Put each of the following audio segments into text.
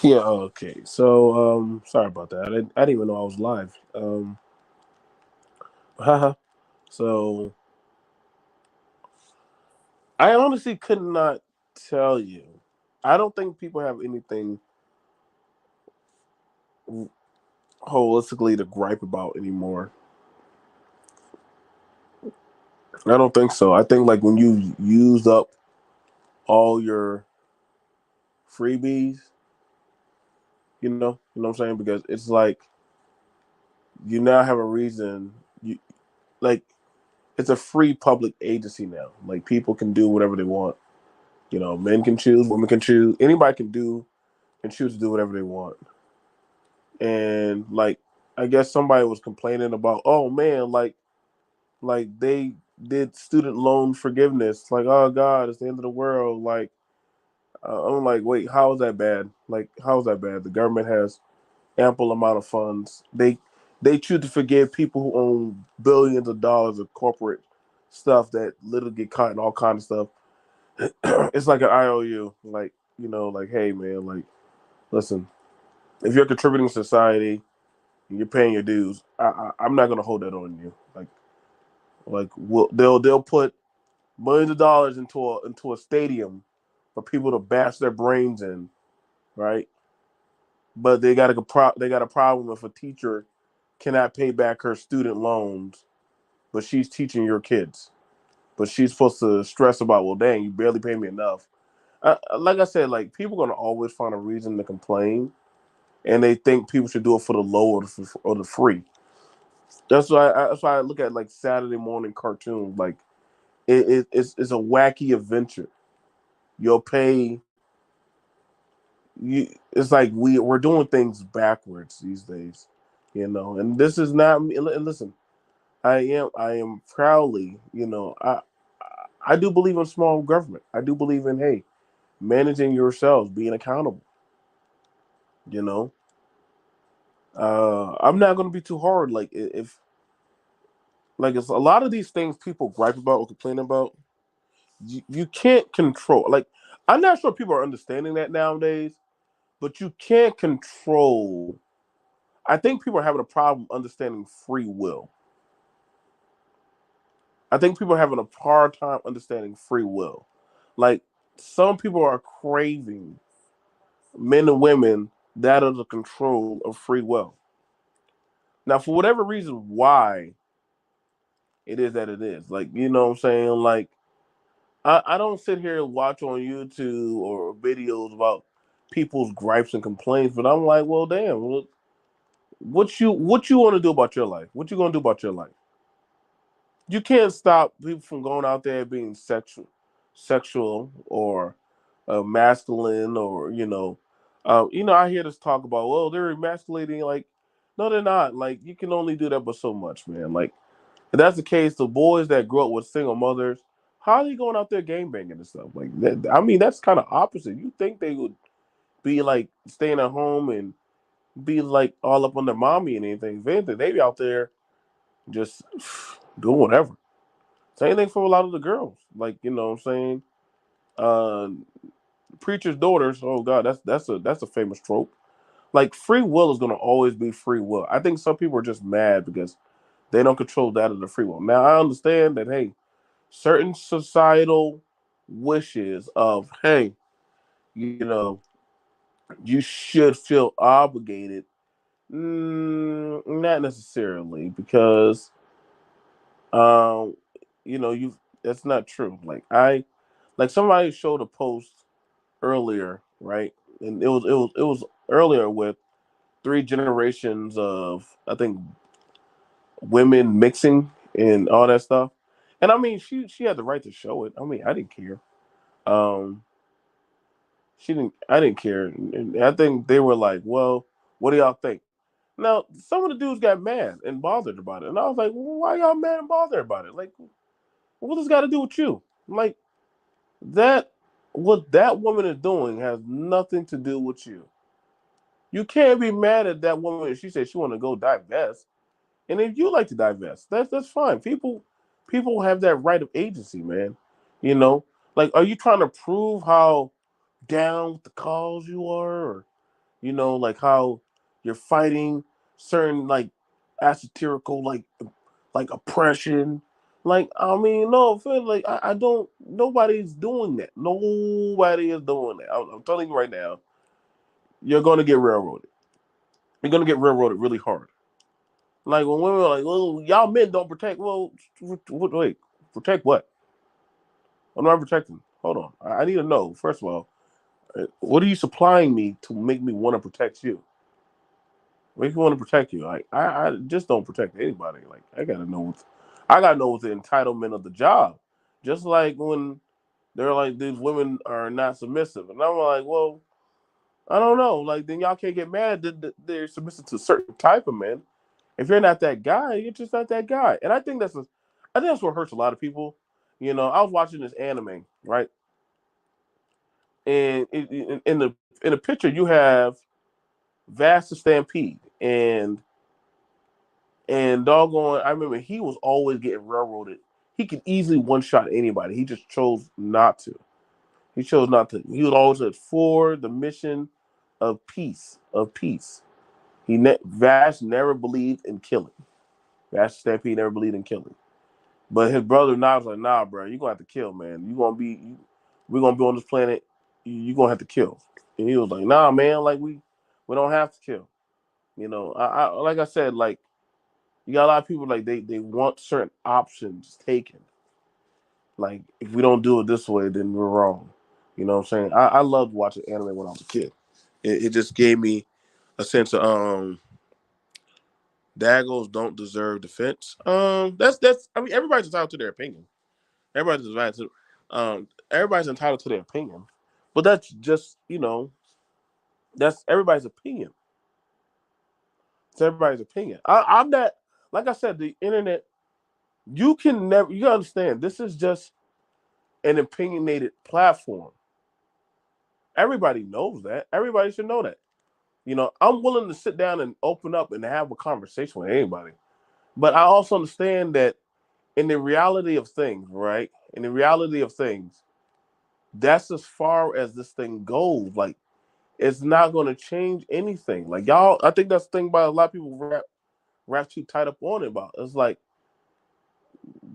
Yeah, okay. So, sorry about that. I didn't even know I was live. Haha. So, I honestly could not tell you. I don't think people have anything holistically to gripe about anymore. I don't think so. I think like when you used up all your freebies, you know what I'm saying? Because it's like you now have a reason. You like it's a free public agency now. Like people can do whatever they want. Men can choose, women can choose, anybody can do and choose to do whatever they want. And like, I guess somebody was complaining about, oh man, like they did student loan forgiveness. Like, oh God, it's the end of the world. Like, I'm like, wait, how is that bad? Like, how is that bad? The government has ample amount of funds. They choose to forgive people who own billions of dollars of corporate stuff that literally get caught in all kind of stuff. It's like an IOU. Like, like, hey man, like, listen, if you're contributing to society and you're paying your dues, I'm not gonna hold that on you. They'll put millions of dollars into a stadium for people to bash their brains in, right? But they got a problem if a teacher cannot pay back her student loans, but she's teaching your kids. But she's supposed to stress about, well, dang, you barely pay me enough. Like I said, like people are gonna always find a reason to complain, and they think people should do it for the low or the free. That's why I look at like Saturday morning cartoons. Like it's a wacky adventure. You'll pay you. It's like we're doing things backwards these days, And this is not me. And listen, I am proudly, I do believe in small government. I do believe in, hey, managing yourselves, being accountable. You know, I'm not going to be too hard. Like if like it's a lot of these things people gripe about or complain about. You can't control. Like I'm not sure people are understanding that nowadays, but you can't control. I think people are having a problem understanding free will. I think people are having a hard time understanding free will. Like some people are craving men and women that are the control of free will. Now, for whatever reason, why it is that it is, like what I'm saying, like I don't sit here and watch on YouTube or videos about people's gripes and complaints, but I'm like, well, damn, what you want to do about your life? What you gonna do about your life? You can't stop people from going out there being sexual or masculine or I hear this talk about, well, they're emasculating. Like, no, they're not. Like, you can only do that but so much, man. Like, if that's the case, the boys that grew up with single mothers, how are they going out there game banging and stuff? Like, I mean, that's kind of opposite. You think they would be like staying at home and be like all up on their mommy and anything? If anything, they be out there just doing whatever. Same thing for a lot of the girls. Like, what I'm saying? Uh, Preacher's daughters. Oh God, that's a famous trope. Like free will is gonna always be free will. I think some people are just mad because they don't control that of the free will. Now I understand that, hey, certain societal wishes of, hey, you should feel obligated. Not necessarily, because um you that's not true. Like somebody showed a post earlier, right? And it was earlier with three generations of, I think, women mixing and all that stuff. And I mean, she had the right to show it. I mean, I didn't care. Um, she didn't. I didn't care. And I think they were like, "Well, what do y'all think?" Now, some of the dudes got mad and bothered about it, and I was like, well, "Why y'all mad and bothered about it? Like, what does got to do with you? Like that? What that woman is doing has nothing to do with you. You can't be mad at that woman if she said she want to go divest. And if you like to divest, that's fine. People have that right of agency, man. You know, like, are you trying to prove how down with the cause you are, or like how you're fighting certain like satirical like oppression. Like, I mean, no offense, like I don't. Nobody's doing that. Nobody is doing that. I'm telling you right now, you're gonna get railroaded. You're gonna get railroaded really hard. Like when women are like, "Well, y'all men don't protect." Well, wait, protect what? I'm not protecting. Hold on, I need to know first of all, what are you supplying me to make me want to protect you? Make me want to protect you. Like I just don't protect anybody. Like I gotta know what's the entitlement of the job. Just like when they're like these women are not submissive, and I'm like, well, I don't know. Like then y'all can't get mad that they're submissive to a certain type of men. If you're not that guy, you're just not that guy. And I think that's what hurts a lot of people. I was watching this anime, right? And in the picture you have Vast Stampede, and doggone, I remember he was always getting railroaded. He could easily one shot anybody. He just chose not to. He chose not to. He was always for the mission of peace. Of peace. Vash never believed in killing. Vash Stampede never believed in killing. But his brother now was like, nah, bro, you're gonna have to kill, man. We're gonna be on this planet. You're gonna have to kill. And he was like, nah, man, like we don't have to kill. I like I said, like you got a lot of people like they want certain options taken. Like if we don't do it this way, then we're wrong. You know what I'm saying? I loved watching anime when I was a kid. It just gave me a sense of daggos don't deserve defense. That's I mean everybody's entitled to their opinion. Everybody's entitled to their opinion. But that's just, that's everybody's opinion. It's everybody's opinion. I'm not like I said, the internet, you understand, this is just an opinionated platform. Everybody knows that. Everybody should know that. I'm willing to sit down and open up and have a conversation with anybody. But I also understand that in the reality of things, right? In the reality of things, that's as far as this thing goes. Like, it's not going to change anything. Like, y'all, I think that's the thing about a lot of people wrap too tight up on it about. It's like,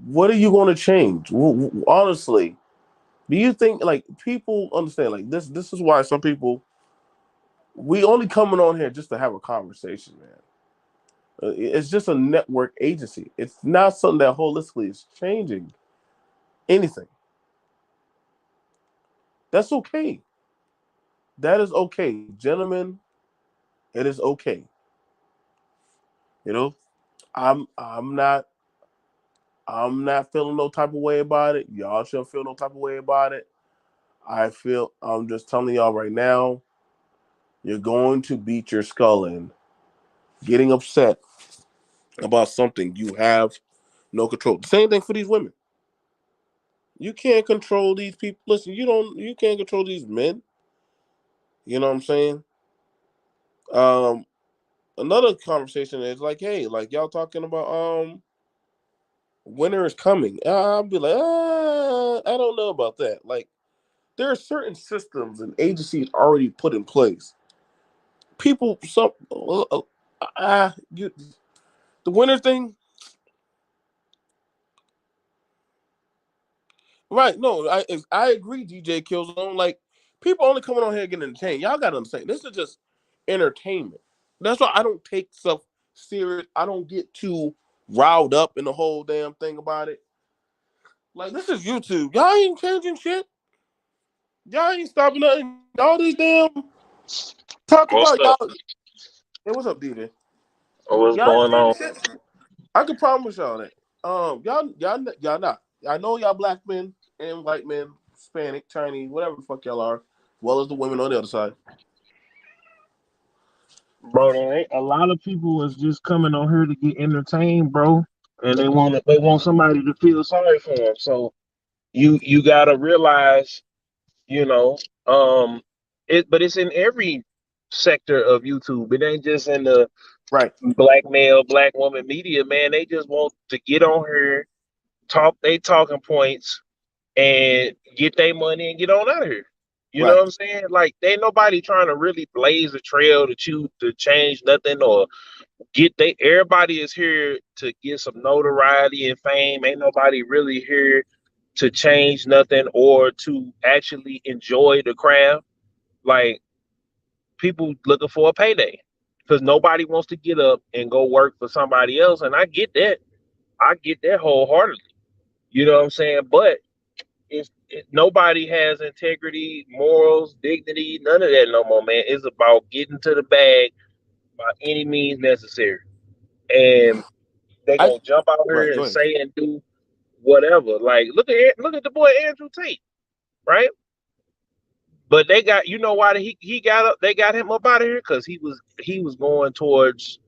what are you going to change? Honestly, do you think like people understand like this? This is why some people we only coming on here just to have a conversation, man. It's just a network agency. It's not something that holistically is changing anything. That's okay. That is okay, gentlemen. It is okay. You know, I'm not feeling no type of way about it. Y'all shouldn't feel no type of way about it. I'm just telling y'all right now, you're going to beat your skull in, getting upset about something you have no control. The same thing for these women. You can't control these people. Listen, you can't control these men. You know what I'm saying? Um Another conversation is like, hey, like y'all talking about winter is coming. I'll be like, I don't know about that. Like there are certain systems and agencies already put in place. People, you, the winter thing, right? No, I agree. DJ Killzone, like people only coming on here getting entertained. Y'all gotta understand, this is just entertainment. That's why I don't take stuff serious. I don't get too riled up in the whole damn thing about it. Like this is YouTube. Y'all ain't changing shit. Y'all ain't stopping nothing. All these damn talk What's about up? y'all. Hey, what's up, DJ? What's Y'all ain't going changing on? shit. I can promise y'all that. Y'all not. I know y'all black men and white men, Hispanic, Chinese, whatever the fuck y'all are, as well as the women on the other side. Bro, there ain't a lot of people is just coming on here to get entertained, bro. And they want somebody to feel sorry for them. So you gotta realize, you know, um but it's in every sector of YouTube. It ain't just in the Right. black male, black woman media, man. They just want to get on here, talk they talking points and get their money and get on out of here. You know Right. what I'm saying? Like, ain't nobody trying to really blaze a trail to change nothing or get they. Everybody is here to get some notoriety and fame. Ain't nobody really here to change nothing or to actually enjoy the craft. Like, people looking for a payday because nobody wants to get up and go work for somebody else, and I get that. I get that wholeheartedly. You know what I'm saying? But nobody has integrity, morals, dignity, none of that no more, man. It's about getting to the bag by any means necessary. And they I gonna jump out right. here Go and ahead. say and do whatever. Like, look at the boy Andrew Tate, right? But they got, you know why he got up, they got him up out of here because he was going towards,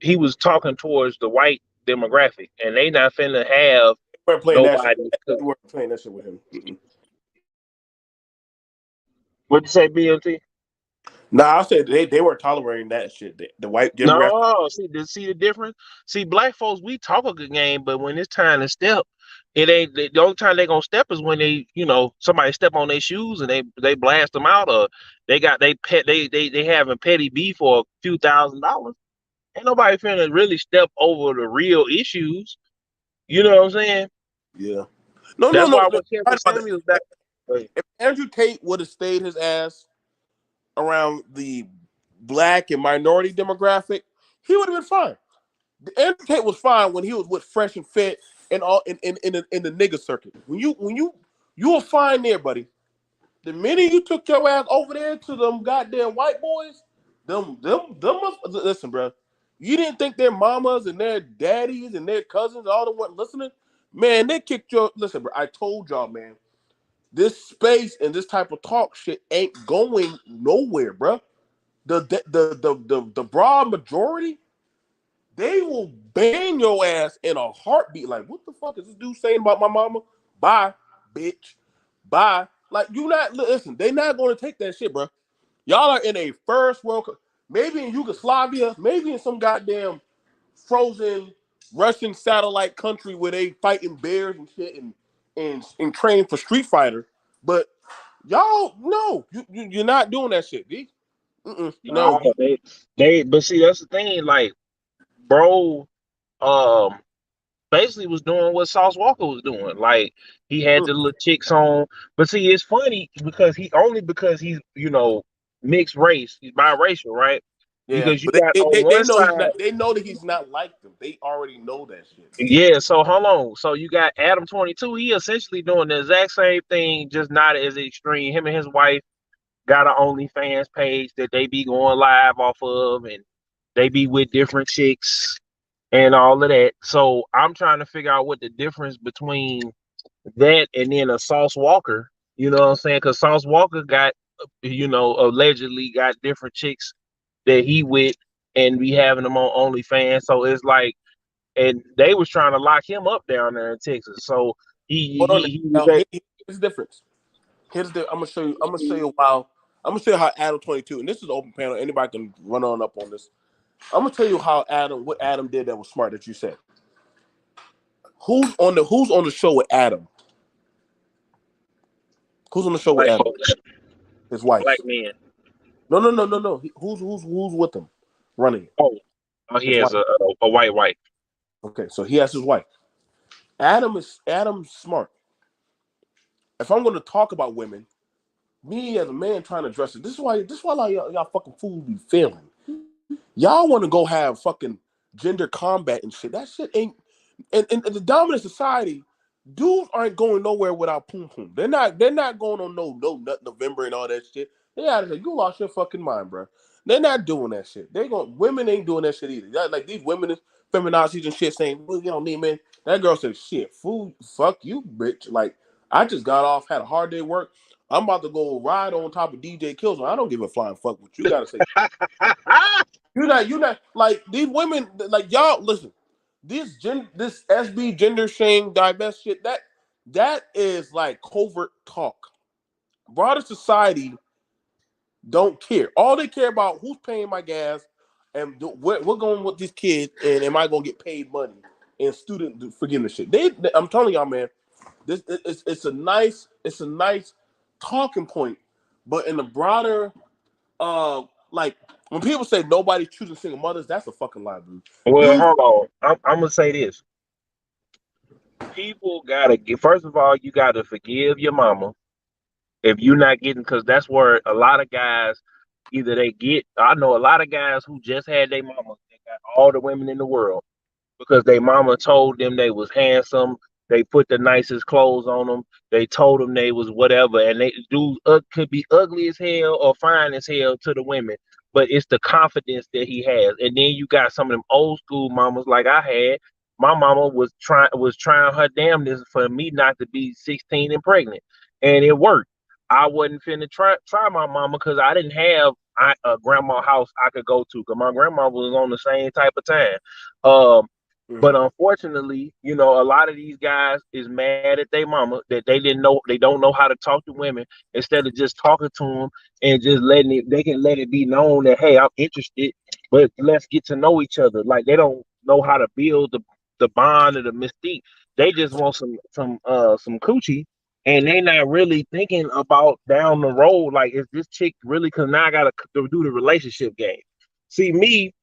he was talking towards the white demographic, and they not finna have We weren't playing that shit. nobody. We weren't playing that shit with him. What you say, BMT? Nah, I said they weren't tolerating that shit. The white demographic. No, see the difference. See, black folks, we talk a good game, but when it's time to step, it ain't the only time they gonna step is when they, somebody step on their shoes and they blast them out, or they having petty beef for a few $1,000s. Ain't nobody finna really step over the real issues. You know what I'm saying? Yeah. No, no, That's no, why no. when Kevin Right about Samuels that. back, If Andrew Tate would have stayed his ass around the black and minority demographic, he would have been fine. Andrew Tate was fine when he was with Fresh and Fit and all in the nigga circuit. You will find there, buddy. The minute you took your ass over there to them goddamn white boys, listen, bro. You didn't think their mamas and their daddies and their cousins all the one listening? Man, they kicked your listen, bro. I told y'all, man. This space and this type of talk shit ain't going nowhere, bro. The broad majority, they will ban your ass in a heartbeat. Like, what the fuck is this dude saying about my mama? Bye, bitch. Bye. Like, you not listen. They not going to take that shit, bro. Y'all are in a first world, maybe in Yugoslavia, maybe in some goddamn frozen Russian satellite country where they fighting bears and shit and train for Street Fighter. But y'all, no, you're not doing that shit, D. No, nah, but see, that's the thing, like, bro, um, basically was doing what Sauce Walker was doing. Like, he had the little chicks on. But see, it's funny because he's, mixed race, he's biracial, right? yeah, Because you but got on they one know he's side, not. They know that he's not like them. They already know that shit. yeah, so hold on. So you got Adam 22, he essentially doing the exact same thing, just not as extreme. Him and his wife got an OnlyFans page that they be going live off of, and they be with different chicks and all of that. So I'm trying to figure out what the difference between that and then a Sauce Walker, you know what I'm saying? Because Sauce Walker got, allegedly got different chicks that he with, and we having them on OnlyFans. So it's like, and they was trying to lock him up down there in Texas. So he Hold on. he, he was Now, at, here's the difference. I'm gonna show you. I'm gonna show you how. I'm gonna show you how Adam 22. And this is open panel. Anybody can run on up on this. I'm gonna tell you how what Adam did that was smart. That you said. Who's on the show with Adam? Who's on the show with black Adam? folks, His wife. black men. No, no, no, no, no. Who's with him? Running it. Oh, he His has wife. a white wife. Okay, so he has his wife. Adam's smart. If I'm gonna talk about women, me as a man trying to dress it. This is why like, y'all fucking fools be failing. Y'all want to go have fucking gender combat and shit. That shit ain't. In the dominant society, dudes aren't going nowhere without poom poom. They're not. They're not going on no nut November and all that shit. They gotta say you lost your fucking mind, bro. They're not doing that shit. Women ain't doing that shit either. Like these women is feminazis and shit saying, well, you don't need men. That girl said, shit, fool, fuck you, bitch. Like I just got off, had a hard day at work. I'm about to go ride on top of DJ Killzone. I don't give a flying fuck what you gotta say. You're not like these women. Like y'all, listen. This SB gender shame divest shit. That is like covert talk. Broader society don't care. All they care about who's paying my gas, and we're going with these kids, and am I gonna get paid money and student forgiveness shit. I'm telling y'all, man. It's a nice talking point, But in the broader, like when people say nobody's choosing single mothers, that's a fucking lie, dude. Well, You, hold on. I'm gonna say this. People gotta get. First of all, you gotta forgive your mama if you're not getting, because that's where a lot of guys either they get. I know a lot of guys who just had their mama. They got all the women in the world because their mama told them they was handsome. They put the nicest clothes on them. They told them they was whatever, and they do could be ugly as hell or fine as hell to the women, but it's the confidence that he has. And then you got some of them old school mamas like I had. My mama was trying her damnedest for me not to be 16 and pregnant, and it worked. I wasn't finna try my mama because I didn't have a grandma house I could go to because my grandma was on the same type of time. Um, but Mhm. unfortunately, a lot of these guys is mad at their mama that they don't know how to talk to women instead of just talking to them and just letting it, they can let it be known that, hey, I'm interested, but let's get to know each other. Like they don't know how to build the bond or the mystique. They just want some coochie and they not really thinking about down the road. Like, is this chick really? Because now I gotta do the relationship game. See me,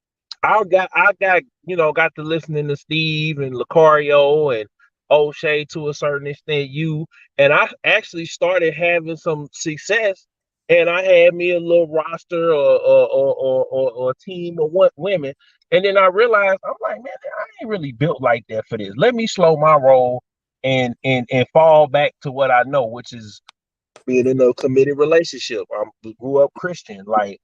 got to listening to Steve and Lucario and O'Shea to a certain extent, you, and I actually started having some success. And I had me a little roster or a team of women. And then I realized I'm like, man, I ain't really built like that for this. Let me slow my roll and fall back to what I know, which is being in a committed relationship. I grew up Christian. Like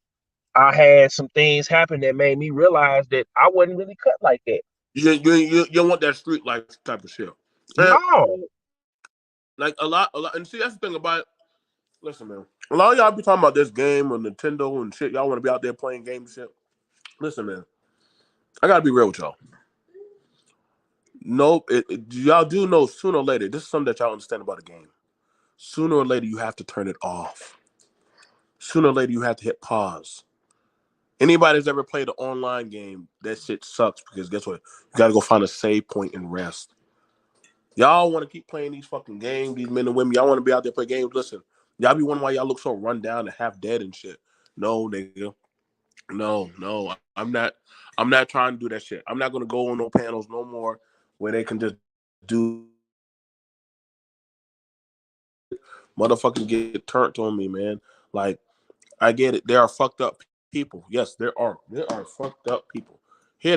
I had some things happen that made me realize that I wasn't really cut like that. You don't want that street life type of shit. And No. like a lot, and see that's the thing about it. Listen, man. A lot of y'all be talking about this game or Nintendo and shit. Y'all want to be out there playing games and shit. Listen, man. I gotta be real with y'all. Nope. Y'all do know sooner or later. This is something that y'all understand about the game. Sooner or later, you have to turn it off. Sooner or later, you have to hit pause. Anybody that's ever played an online game, that shit sucks because guess what? You gotta go find a save point and rest. Y'all want to keep playing these fucking games, these men and women. Y'all want to be out there play games. Listen, y'all be wondering why y'all look so run down and half dead and shit. No, nigga. No. I'm not trying to do that shit. I'm not gonna go on no panels no more where they can just do motherfucking get turned on me, man. Like I get it. There are fucked up people. Yes, there are. There are fucked up people. Hear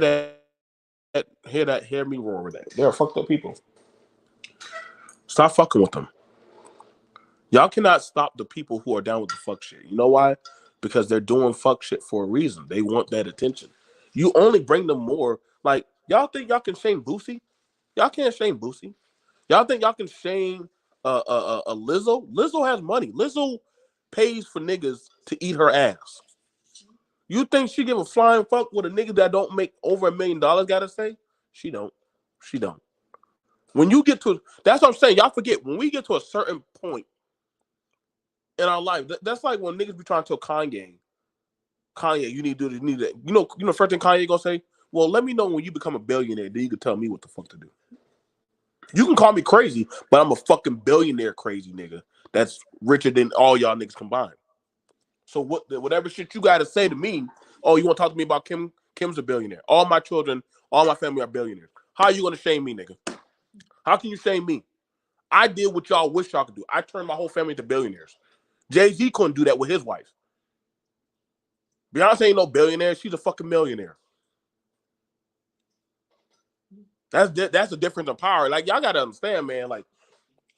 hear me roar with that. There are fucked up people. Stop fucking with them. Y'all cannot stop the people who are down with the fuck shit. You know why? Because they're doing fuck shit for a reason. They want that attention. You only bring them more. Like y'all think y'all can shame Boosie? Y'all can't shame Boosie. Y'all think y'all can shame Lizzo? Lizzo has money. Lizzo pays for niggas to eat her ass. You think she give a flying fuck what a nigga that don't make over $1 million gotta say? She don't. She don't. When you get to that's what I'm saying. Y'all forget when we get to a certain point in our life. That's like when niggas be trying to tell Kanye, you need to do this, you need that. First thing Kanye gonna say, well, let me know when you become a billionaire, then you can tell me what the fuck to do. You can call me crazy, but I'm a fucking billionaire crazy nigga. That's richer than all y'all niggas combined. So whatever shit you gotta say to me, oh, you wanna talk to me about Kim? Kim's a billionaire. All my children, all my family are billionaires. How are you gonna shame me, nigga? How can you shame me? I did what y'all wish y'all could do. I turned my whole family into billionaires. Jay-Z couldn't do that with his wife. Beyonce ain't no billionaire. She's a fucking millionaire. That's the difference in power. Like y'all gotta understand, man. Like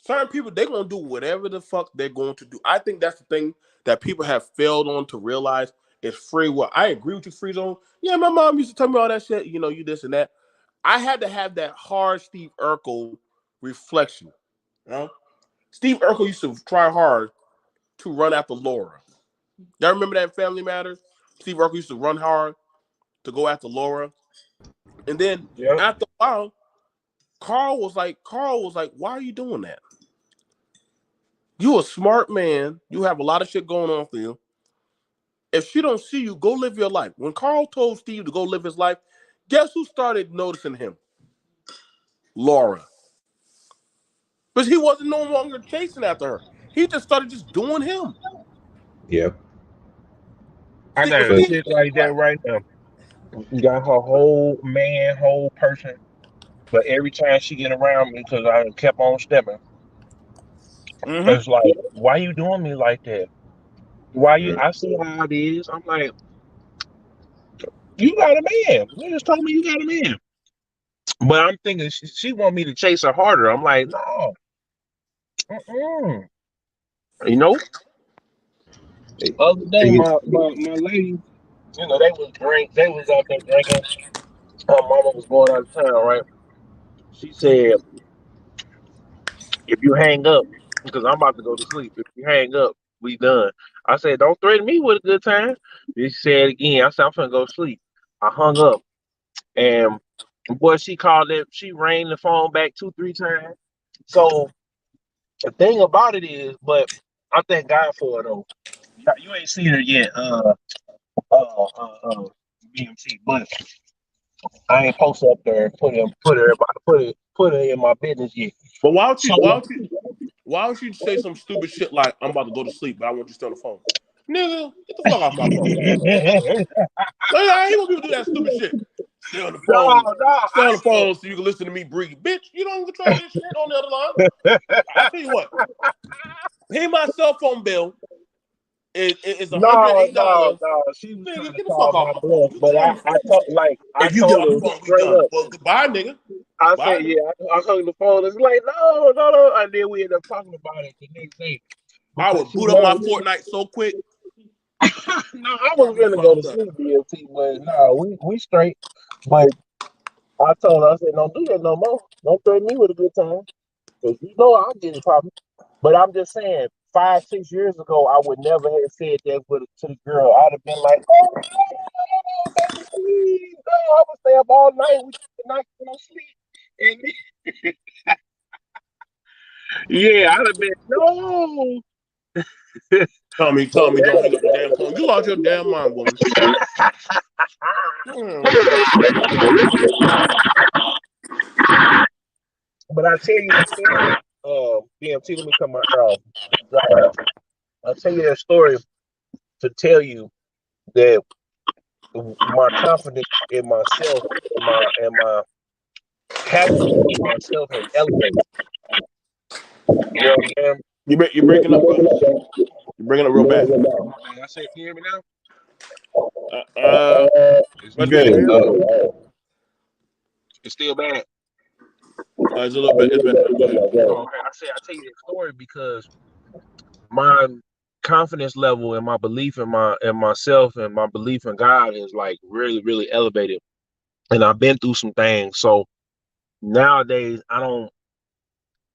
certain people, they gonna do whatever the fuck they're going to do. I think that's the thing that people have failed on to realize is free will. I agree with you, free zone. Yeah, my mom used to tell me all that shit. You this and that. I had to have that hard Steve Urkel reflection. You know? Steve Urkel used to try hard to run after Laura. Y'all remember that in Family Matters? Steve Urkel used to run hard to go after Laura. And then Yeah. after a while, Carl was like, why are you doing that? You a smart man. You have a lot of shit going on for you. If she don't see you, go live your life. When Carl told Steve to go live his life, guess who started noticing him? Laura. But he wasn't no longer chasing after her. He just started just doing him. Yeah. I See, got a see, chick like that right now. Got her whole man, whole person. But every time she get around me, because I kept on stepping, mm-hmm. it's like, why you doing me like that? Why you? I see how it is. I'm like, you got a man. You just told me you got a man. But I'm thinking she want me to chase her harder. I'm like, no. Mm-mm. You know, other day my lady, they was they was out there drinking. Her mama was going out of town, right? She said, if you hang up, because I'm about to go to sleep. If you hang up, we done. I said, don't threaten me with a good time. She said again. I said, I'm finna go to sleep. I hung up, and boy, she called it. She rang the phone back 2, 3 times. So the thing about it is, but I thank God for it though. You ain't seen her yet, uh, BMT, but I ain't posted up there and put her in my business yet. But why don't you? So Why don't you say some stupid shit like, "I'm about to go to sleep, but I want you to stay on the phone"? Nigga, get the fuck off my phone. Like, I hate when people do that stupid shit. Stay on the phone. no, Stay on the phone so you can listen to me breathe. Bitch, you don't control this shit on the other line. I tell you what, pay my cell phone bill is $108. no. She was trying Nigga, to get the fuck call off my my phone. bluff, You but stay on the phone. I If you get told off her the phone, we straight done. up. Well, goodbye, nigga. I Goodbye, said, nigga. yeah. I hung the phone. It's like, no, and then we ended up talking about it the next day I because would she boot up my loved. Fortnite so quick. No, I was I'd be gonna go to fucked up. sleep, BLT, but no, we straight. But I told her, I said, don't do that no more. Don't threaten me with a good time, because I'll get it popping. But I'm just saying, 5, 6 years ago, I would never have said that to the girl. I'd have been like, oh, no, baby, please, no, I would stay up all night with you tonight, no sleep. And yeah, I'd have been, no. Tommy, But, don't hang up the damn phone. You lost your damn mind, woman. Hmm. but I tell you the story, BMT, let me come out. I'll tell you that story to tell you that my confidence in myself and my happiness in myself has elevated. You know what I'm saying? You're breaking up, bro. You're breaking up real bad. I said, can you hear me now? Uh, uh It's much good. better here. It's still bad. It's a little bit. It's better now. Go ahead. Oh, okay. I tell you that story because my confidence level and my belief in myself and my belief in God is like really, really elevated. And I've been through some things. So nowadays I don't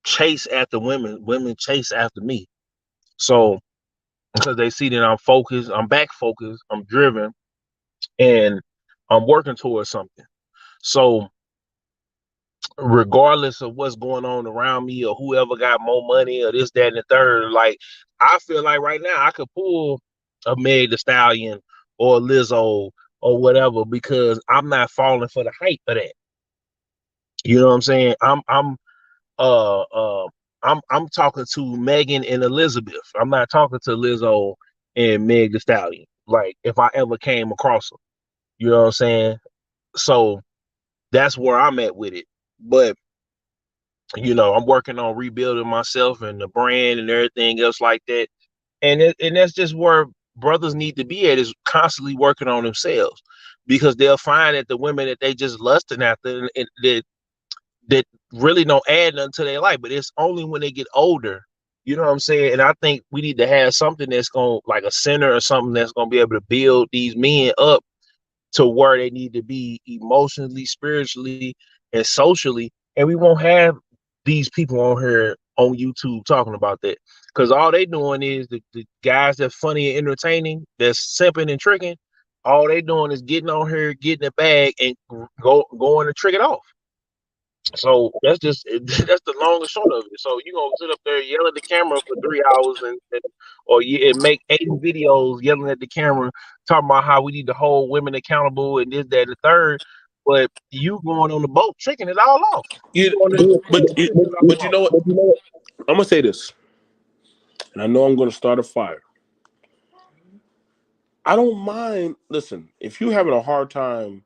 chase after women. Women chase after me. So because they see that I'm focused, I'm back focused, I'm driven, and I'm working towards something. So regardless of what's going on around me or whoever got more money or this, that, and the third, like I feel like right now I could pull a Meg the Stallion or Lizzo or whatever because I'm not falling for the hype of that. You know what I'm saying? uh uh I'm talking to Megan and Elizabeth. I'm not talking to Lizzo and Meg the Stallion. Like if I ever came across them. You know what I'm saying? So that's where I'm at with it. But I'm working on rebuilding myself and the brand and everything else like that. And that's just where brothers need to be at is constantly working on themselves because they'll find that the women that they just lusting after and that really don't add nothing to their life, but it's only when they get older. You know what I'm saying? And I think we need to have something that's going like a center or something that's going to be able to build these men up to where they need to be emotionally, spiritually, and socially. And we won't have these people on here on YouTube talking about that. Because all they doing is the guys that's funny and entertaining, that's simping and tricking, all they doing is getting on here, getting a bag, and going to trick it off. So that's just that's the long and short of it. So you gonna sit up there yell at the camera for 3 hours and make 80 videos yelling at the camera, talking about how we need to hold women accountable and this, that, and the third. But you going on the boat tricking it all off. You You, going but, to but, you, tricking it but all you off. know what? I'm gonna say this, and I know I'm gonna start a fire. I don't mind. Listen, if you're having a hard time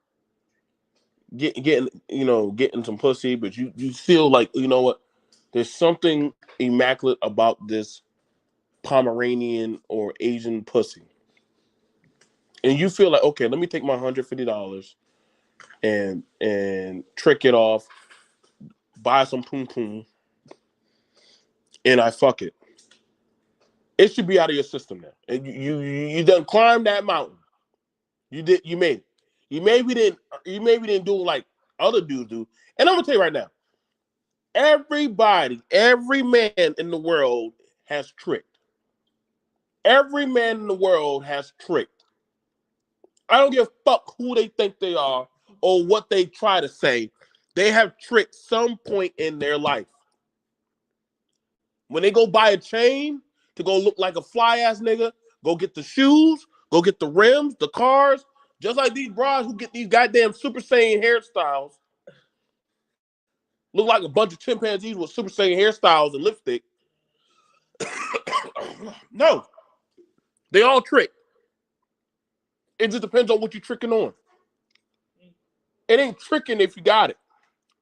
getting some pussy, but you feel like you know what, there's something immaculate about this Pomeranian or Asian pussy, and you feel like okay, let me take my $150 and trick it off, buy some poom poom, and I fuck it. It should be out of your system now. And you done climbed that mountain. You made it. You maybe didn't do like other dudes do. And I'm gonna tell you right now, every man in the world has tricked. Every man in the world has tricked. I don't give a fuck who they think they are or what they try to say. They have tricked some point in their life. When they go buy a chain to go look like a fly ass nigga, go get the shoes, go get the rims, the cars, just like these bras who get these goddamn Super Saiyan hairstyles, look like a bunch of chimpanzees with Super Saiyan hairstyles and lipstick. No, they all trick. It just depends on what you're tricking on. It ain't tricking if you got it.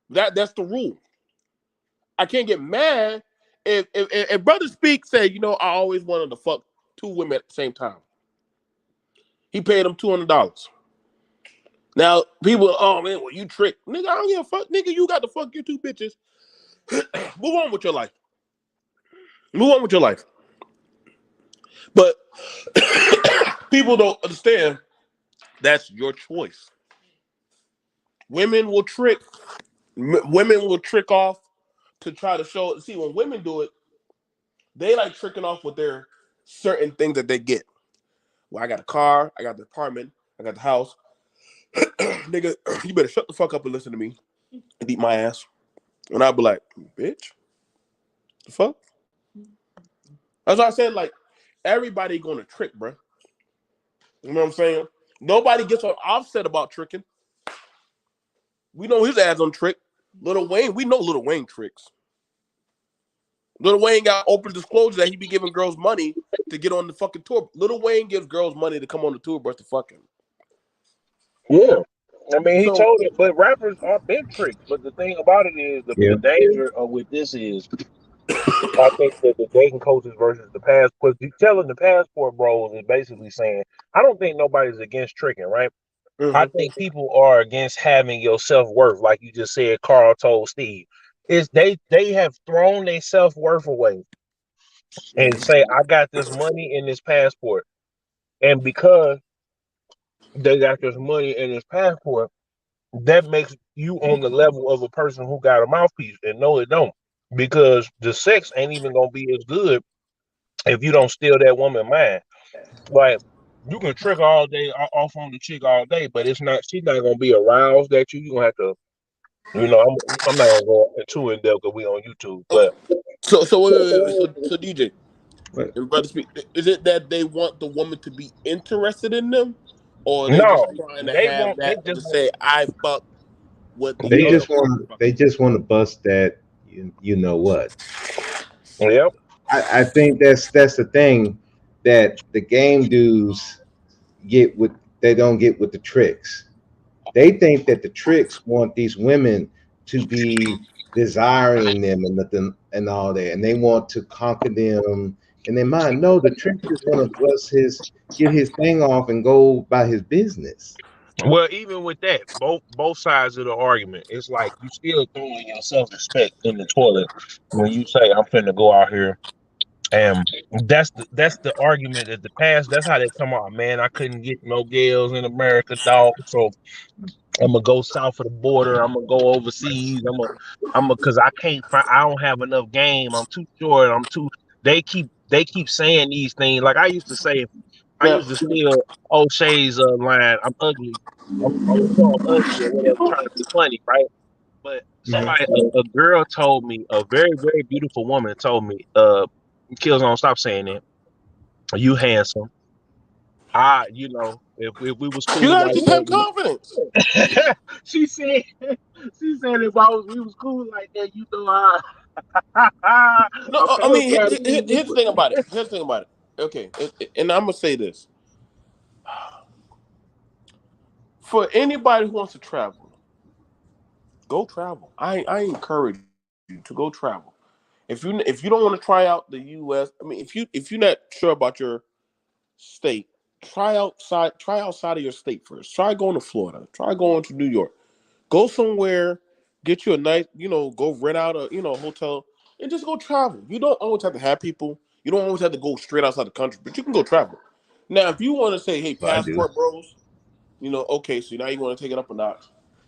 That's the rule. I can't get mad if Brother Speak said, I always wanted to fuck two women at the same time. He paid him $200. Now people, oh man, well you tricked, nigga. I don't give a fuck, nigga. You got to fuck your two bitches. Move on with your life. Move on with your life. But people don't understand that's your choice. Women will trick. Women will trick off to try to show. See, when women do it, they like tricking off with their certain things that they get. Well, I got a car, I got the apartment, I got the house. Nigga, you better shut the fuck up and listen to me and eat my ass. And I'll be like, bitch, the fuck? That's why I said, like, everybody gonna trick, bro. You know what I'm saying? Nobody gets on Offset about tricking. We know his ass on trick. Lil Wayne, we know Lil Wayne tricks. Lil Wayne got open disclosure that he be giving girls money to get on the fucking tour. Lil Wayne gives girls money to come on the tour bus to fuck him. Yeah. I mean, he So, told it, but rappers are been tricked. But the thing about it is, the danger of with this is, I think that the dating coaches versus the passport, telling the passport bros is basically saying, I don't think nobody's against tricking, right? I mm-hmm. think people are against having your self worth, like you just said. Carl told Steve, is they have thrown their self worth away and say, I got this money in this passport, and because they got this money in this passport, that makes you on the level of a person who got a mouthpiece. And no, it don't, because the sex ain't even gonna be as good if you don't steal that woman's mind. Like, you can trick all day off on the chick all day, but she's not gonna be aroused at you. You gonna have to, I'm not gonna go too in depth because we on YouTube. But So DJ and Brother Speak, is it that they want the woman to be interested in them, or are they just no, trying to have they that just to say I fuck what the They other just woman want fuck? they just want to bust that you know what. yep. I think that's the thing that the game dudes get with they don't get with the tricks. They think that the tricks want these women to be desiring them and nothing and all that, and they want to conquer them in their mind. No, the trick just want to bust get his thing off and go by his business. Well, even with that, both sides of the argument, it's like you still throwing your self respect in the toilet when you say I'm finna go out here. And that's the argument at the past. That's how they come out, man. I couldn't get no girls in America, dog. So I'm gonna go south of the border. I'm gonna go overseas. Cause I can't find. I don't have enough game. I'm too short. I'm too. They keep saying these things. Like I used to say, I Now, used to steal O'Shea's line. I'm ugly. I'm gonna show I'm ugly or whatever, trying to be funny, right? But Mhm. a girl told me, a very very beautiful woman told me, Killzone, stop saying that. You handsome. If we was you cool gotta like just have that. confidence. she said she said if we was cool like that, No, a I fellow mean, try to be here's with the thing about it. Here's the thing about it. Okay, and I'm gonna say this. For anybody who wants to travel, go travel. I encourage you to go travel. If you don't want to try out the U.S., I mean, if you're not sure about your state, try outside of your state first. Try going to Florida. Try going to New York. Go somewhere, get you a nice, go rent out a hotel and just go travel. You don't always have to have people. You don't always have to go straight outside the country, but you can go travel. Now, if you want to say, hey, I do. passport bros, okay, so now you want to take it up a notch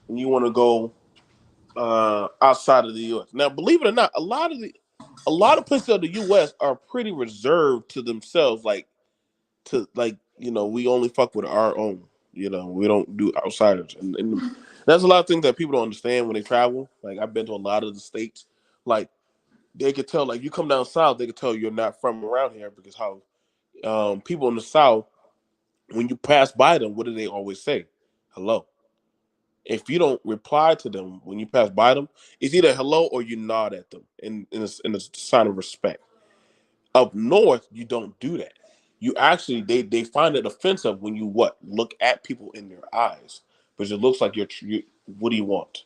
and you want to go outside of the U.S. Now, believe it or not, a lot of places of the U.S. are pretty reserved to themselves, we only fuck with our own. We don't do outsiders, and there's a lot of things that people don't understand when they travel. Like I've been to a lot of the states, like they could tell, like you come down south, they could tell you're not from around here because how people in the south, when you pass by them, what do they always say? Hello. If you don't reply to them when you pass by them, it's either hello or you nod at them in a sign of respect. Up north, you don't do that. You actually they find it offensive when you look at people in their eyes because it looks like you. What do you want?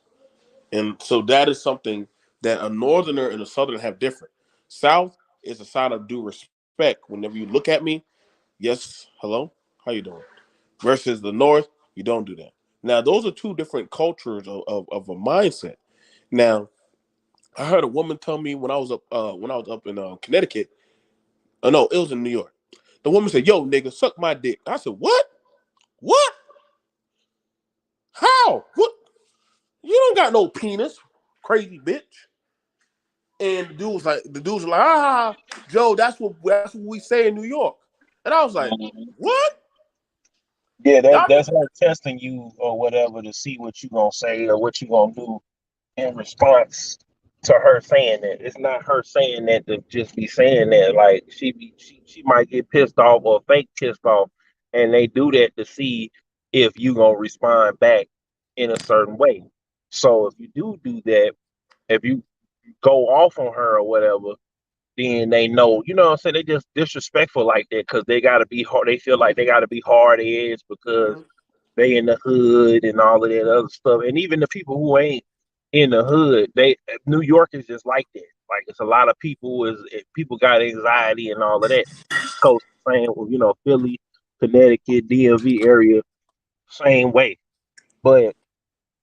And so that is something that a northerner and a southerner have different. South is a sign of due respect. Whenever you look at me, yes, hello, how you doing? Versus the north, you don't do that. Now those are two different cultures of a mindset. Now I heard a woman tell me when I was up in Connecticut. Oh no, it was in New York. The woman said, "Yo, nigga, suck my dick." I said, "What? What? How? What? You don't got no penis, crazy bitch." And the dudes was like, Joe, that's what we say in New York. And I was like, "What? Yeah, Y'all that's her testing you or whatever to see what you gonna say or what you gonna do in response to her saying that. It's not her saying that to just be saying that. Like she might get pissed off or fake pissed off, and they do that to see if you gonna respond back in a certain way. So if you do that, if you go off on her or whatever, then they know, you know what I'm saying? They just disrespectful like that because they gotta be hard. They feel like they gotta be hard edged because Mhm. they in the hood and all of that other stuff. And even the people who ain't in the hood, New York is just like that. Like it's a lot of people got anxiety and all of that. East Coast, same, Philly, Connecticut, DMV area, same way. But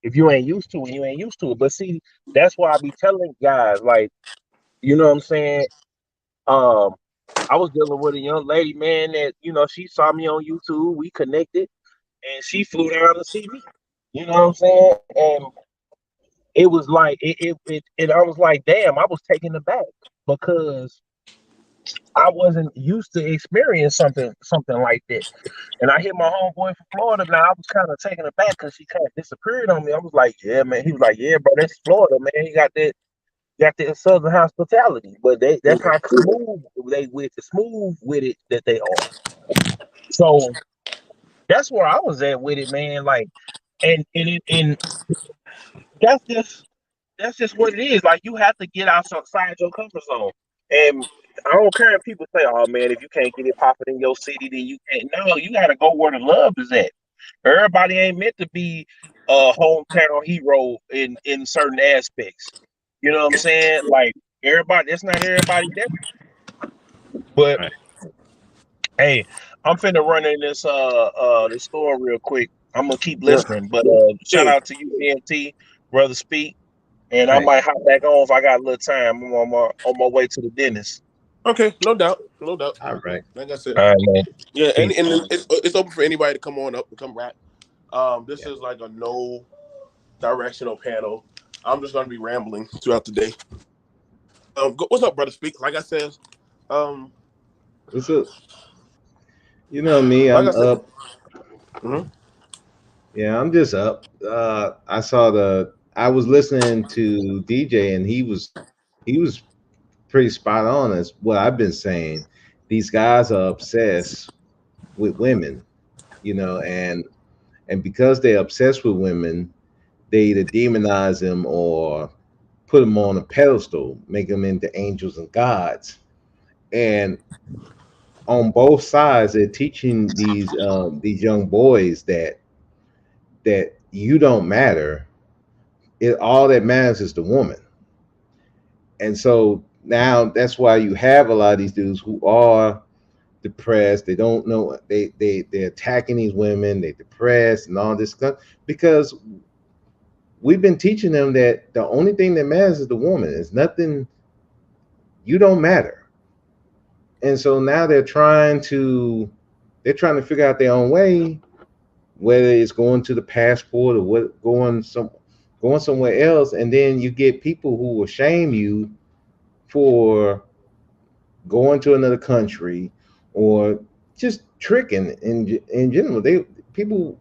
if you ain't used to it, you ain't used to it. But see, that's why I be telling guys, like, you know what I'm saying? Um, I was dealing with a young lady, man, that she saw me on YouTube. We connected, and she flew down to see me. You know what I'm saying? And it was like it I was like, damn, I was taken aback because I wasn't used to experience something like that. And I hit my homeboy from Florida. Now I was kind of taken aback because she kind of disappeared on me. I was like, yeah, man. He was like, yeah, bro, that's Florida, man. You got that southern hospitality, but that's how smooth smooth with it that they are. So that's where I was at with it, man. Like, and that's just that's just what it is. Like you have to get outside your comfort zone. And I don't care if people say, "Oh man, if you can't get it popping in your city, then you can't." No, you got to go where the love is at. Everybody ain't meant to be a hometown hero in certain aspects. You know what I'm saying? Like everybody, that's not everybody. But Right. hey, I'm finna run in this store real quick. I'm gonna keep Yeah. listening, but shout Yeah. out to you, BMT, brother Speak, and I Right. might hop back on if I got a little time. I'm on my way to the dentist. Okay, no doubt, no doubt. All right. Like I said, All right, man. yeah, and, Peace. and it's open for anybody to come on up and come rap. This Yeah. is like a no directional panel. I'm just gonna be rambling throughout the day. What's up, brother? Speak. Like I said, um, What's up? You know me, like I I'm said. up. Mhm. Yeah, I'm just up. I was listening to DJ and he was pretty spot on as what I've been saying. These guys are obsessed with women, and because they're obsessed with women, they either demonize them or put them on a pedestal, make them into angels and gods. And on both sides, they're teaching these young boys that you don't matter. All that matters is the woman. And so now that's why you have a lot of these dudes who are depressed. They don't know, they're attacking these women. They're depressed and all this stuff because we've been teaching them that the only thing that matters is the woman. It's nothing. You don't matter. And so now they're trying to figure out their own way, whether it's going to the passport or going somewhere else. And then you get people who will shame you for going to another country or just tricking in general. People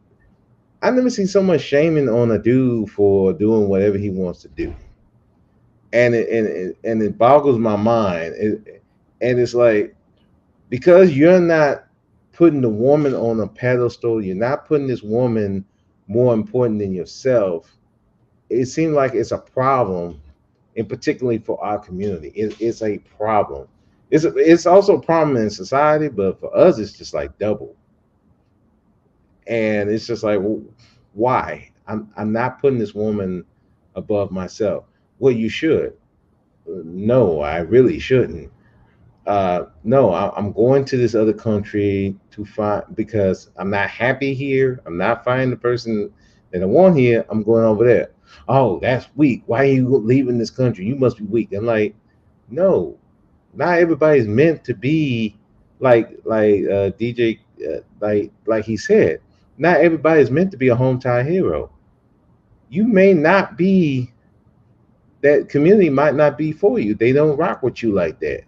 I've never seen so much shaming on a dude for doing whatever he wants to do. And it boggles my mind. And it's like, because you're not putting the woman on a pedestal, you're not putting this woman more important than yourself. It seems like it's a problem, and particularly for our community, it's a problem. It's also a problem in society, but for us, it's just like double. And it's just like, well, why? I'm not putting this woman above myself. Well, you should. No, I really shouldn't. No, I'm going to this other country to find, because I'm not happy here. I'm not finding the person that I want here. I'm going over there. Oh, that's weak. Why are you leaving this country? You must be weak. I'm like, no, not everybody's meant to be like DJ, like he said. Not everybody's meant to be a hometown hero. You may not be, that community might not be for you. They don't rock with you like that.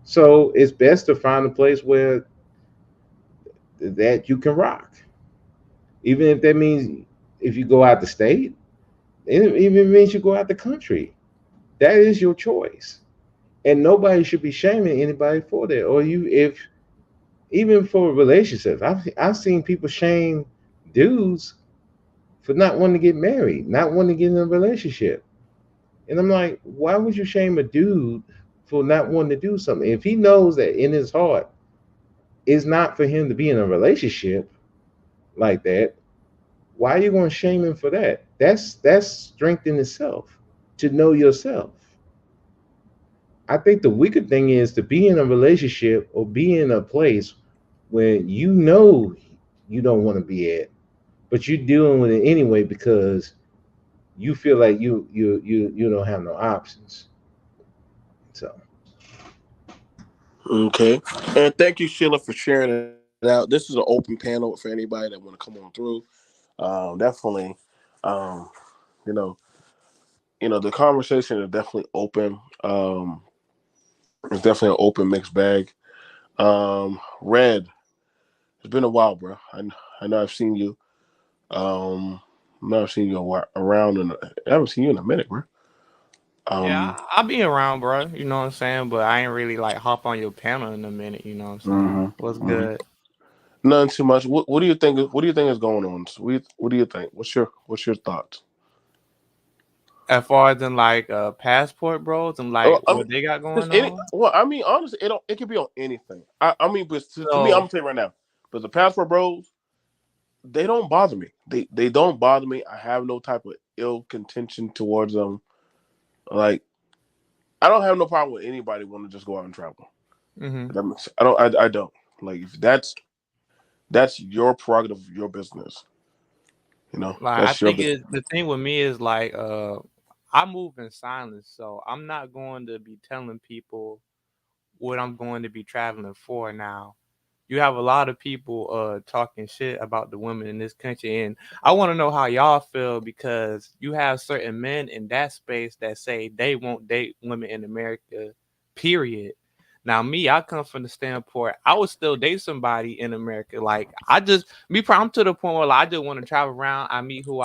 So it's best to find a place where that you can rock, even if that means, if you go out the state, even if it means you go out the country. That is your choice, and nobody should be shaming anybody for that. Or you, if even for relationships, I've seen people shame dudes for not wanting to get married, not wanting to get in a relationship, and I'm like, why would you shame a dude for not wanting to do something if he knows that in his heart it's not for him to be in a relationship like that? Why are you going to shame him for that? That's strength in itself, to know yourself. I think the wicked thing is to be in a relationship or be in a place where you know you don't want to be at, but you're dealing with it anyway because you feel like you don't have no options. So Okay. And thank you, Sheila, for sharing it out. This is an open panel for anybody that want to come on through. Definitely, um, you know, the conversation is definitely open. It's definitely an open mixed bag. Red, it's been a while, bro. I know I've seen you. Um, I know I've seen you around, and I haven't seen you in a minute, bro. Yeah, Um, I'll be around, bro. You know what I'm saying? But I ain't really like hop on your panel in a minute. You know what I'm saying? hmm What's hmm good? None too much. What do you think? What do you think is going on? What do you think? What's your thoughts? As far as in like passport bros and like I mean, what they got just going any. on. Well, I mean, honestly, it could be on anything. I mean, but to me, I'm So gonna tell you right now. But the passport bros, they don't bother me. They don't bother me. I have no type of ill contention towards them. Like, I don't have no problem with anybody want to just go out and travel. hmm I don't. I don't. Like, if that's your prerogative, your business. like I That's your think business. the thing with me is like I move in silence, so I'm not going to be telling people what I'm going to be traveling for now. You have a lot of people talking shit about the women in this country, and I want to know how y'all feel because you have certain men in that space that say they won't date women in America, period. Now me, I come from the standpoint I would still date somebody in America. Like I'm to the point where like, I just want to travel around. I meet who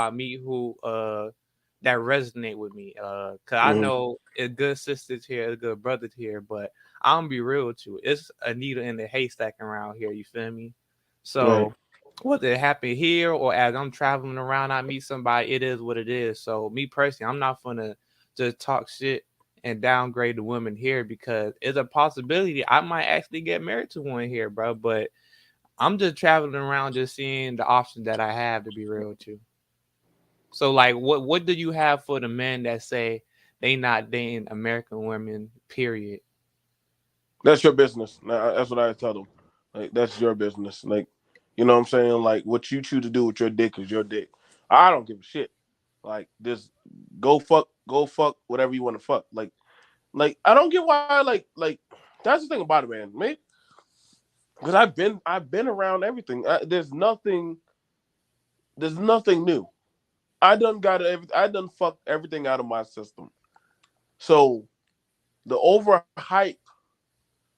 that resonate with me. Cause I Hmm. know it's good sisters here, it's good brothers here, but I'm gonna be real with you. It's a needle in the haystack around here. You feel me? Right. So whether it happen here or as I'm traveling around, I meet somebody. It is what it is. So me personally, I'm not gonna just talk shit and downgrade the women here because it's a possibility I might actually get married to one here, bro. But I'm just traveling around, just seeing the options that I have. To be real, too. So, like, what do you have for the men that say they not dating American women? Period. That's your business. That's what I tell them. Like that's your business. Like, you know what I'm saying? Like what you choose to do with your dick is your dick. I don't give a shit. Like just go fuck whatever you want to fuck. Like I don't get why like that's the thing about it, man. Me, because I've been around everything. There's nothing new. I done fucked everything out of my system. So the overhype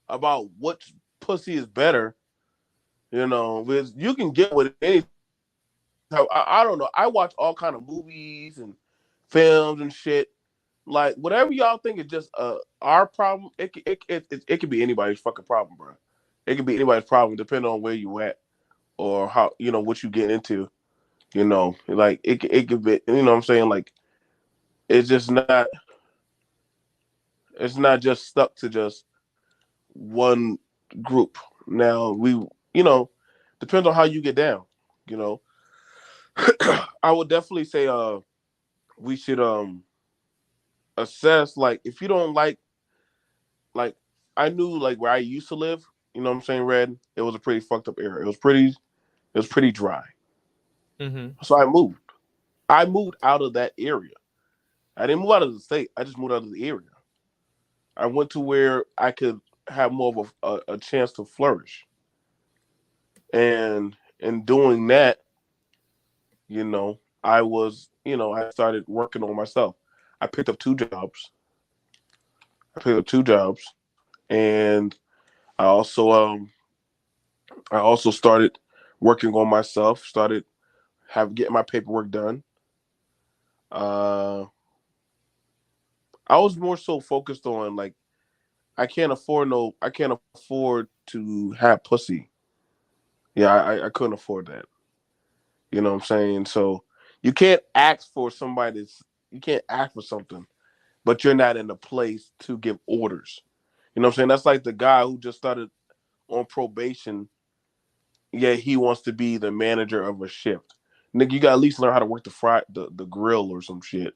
about which pussy is better, because you can get with any. I don't know. I watch all kind of movies and films and shit. Like whatever y'all think is just our problem, it could be anybody's fucking problem, bro. It could be anybody's problem depending on where you at or how what you get into. Like it could be. You know what I'm saying? Like it's just not. It's not just stuck to just one group. Now you know, depends on how you get down. You know, I would definitely say we should assess like if you don't like I knew like where I used to live. You know what I'm saying? Red. It was a pretty fucked up area. It was pretty dry. Mm-hmm. So I moved. I moved out of that area. I didn't move out of the state. I just moved out of the area. I went to where I could have more of a chance to flourish. And in doing that, I started working on myself. I picked up two jobs. And I also started working on myself. Started getting my paperwork done. Uh, I was more so focused on like I can't afford to have pussy. Yeah, I couldn't afford that. You know what I'm saying? So you can't ask for you can't ask for something, but you're not in a place to give orders. You know what I'm saying? That's like the guy who just started on probation, yet he wants to be the manager of a shift. Nigga, you gotta at least learn how to work the grill or some shit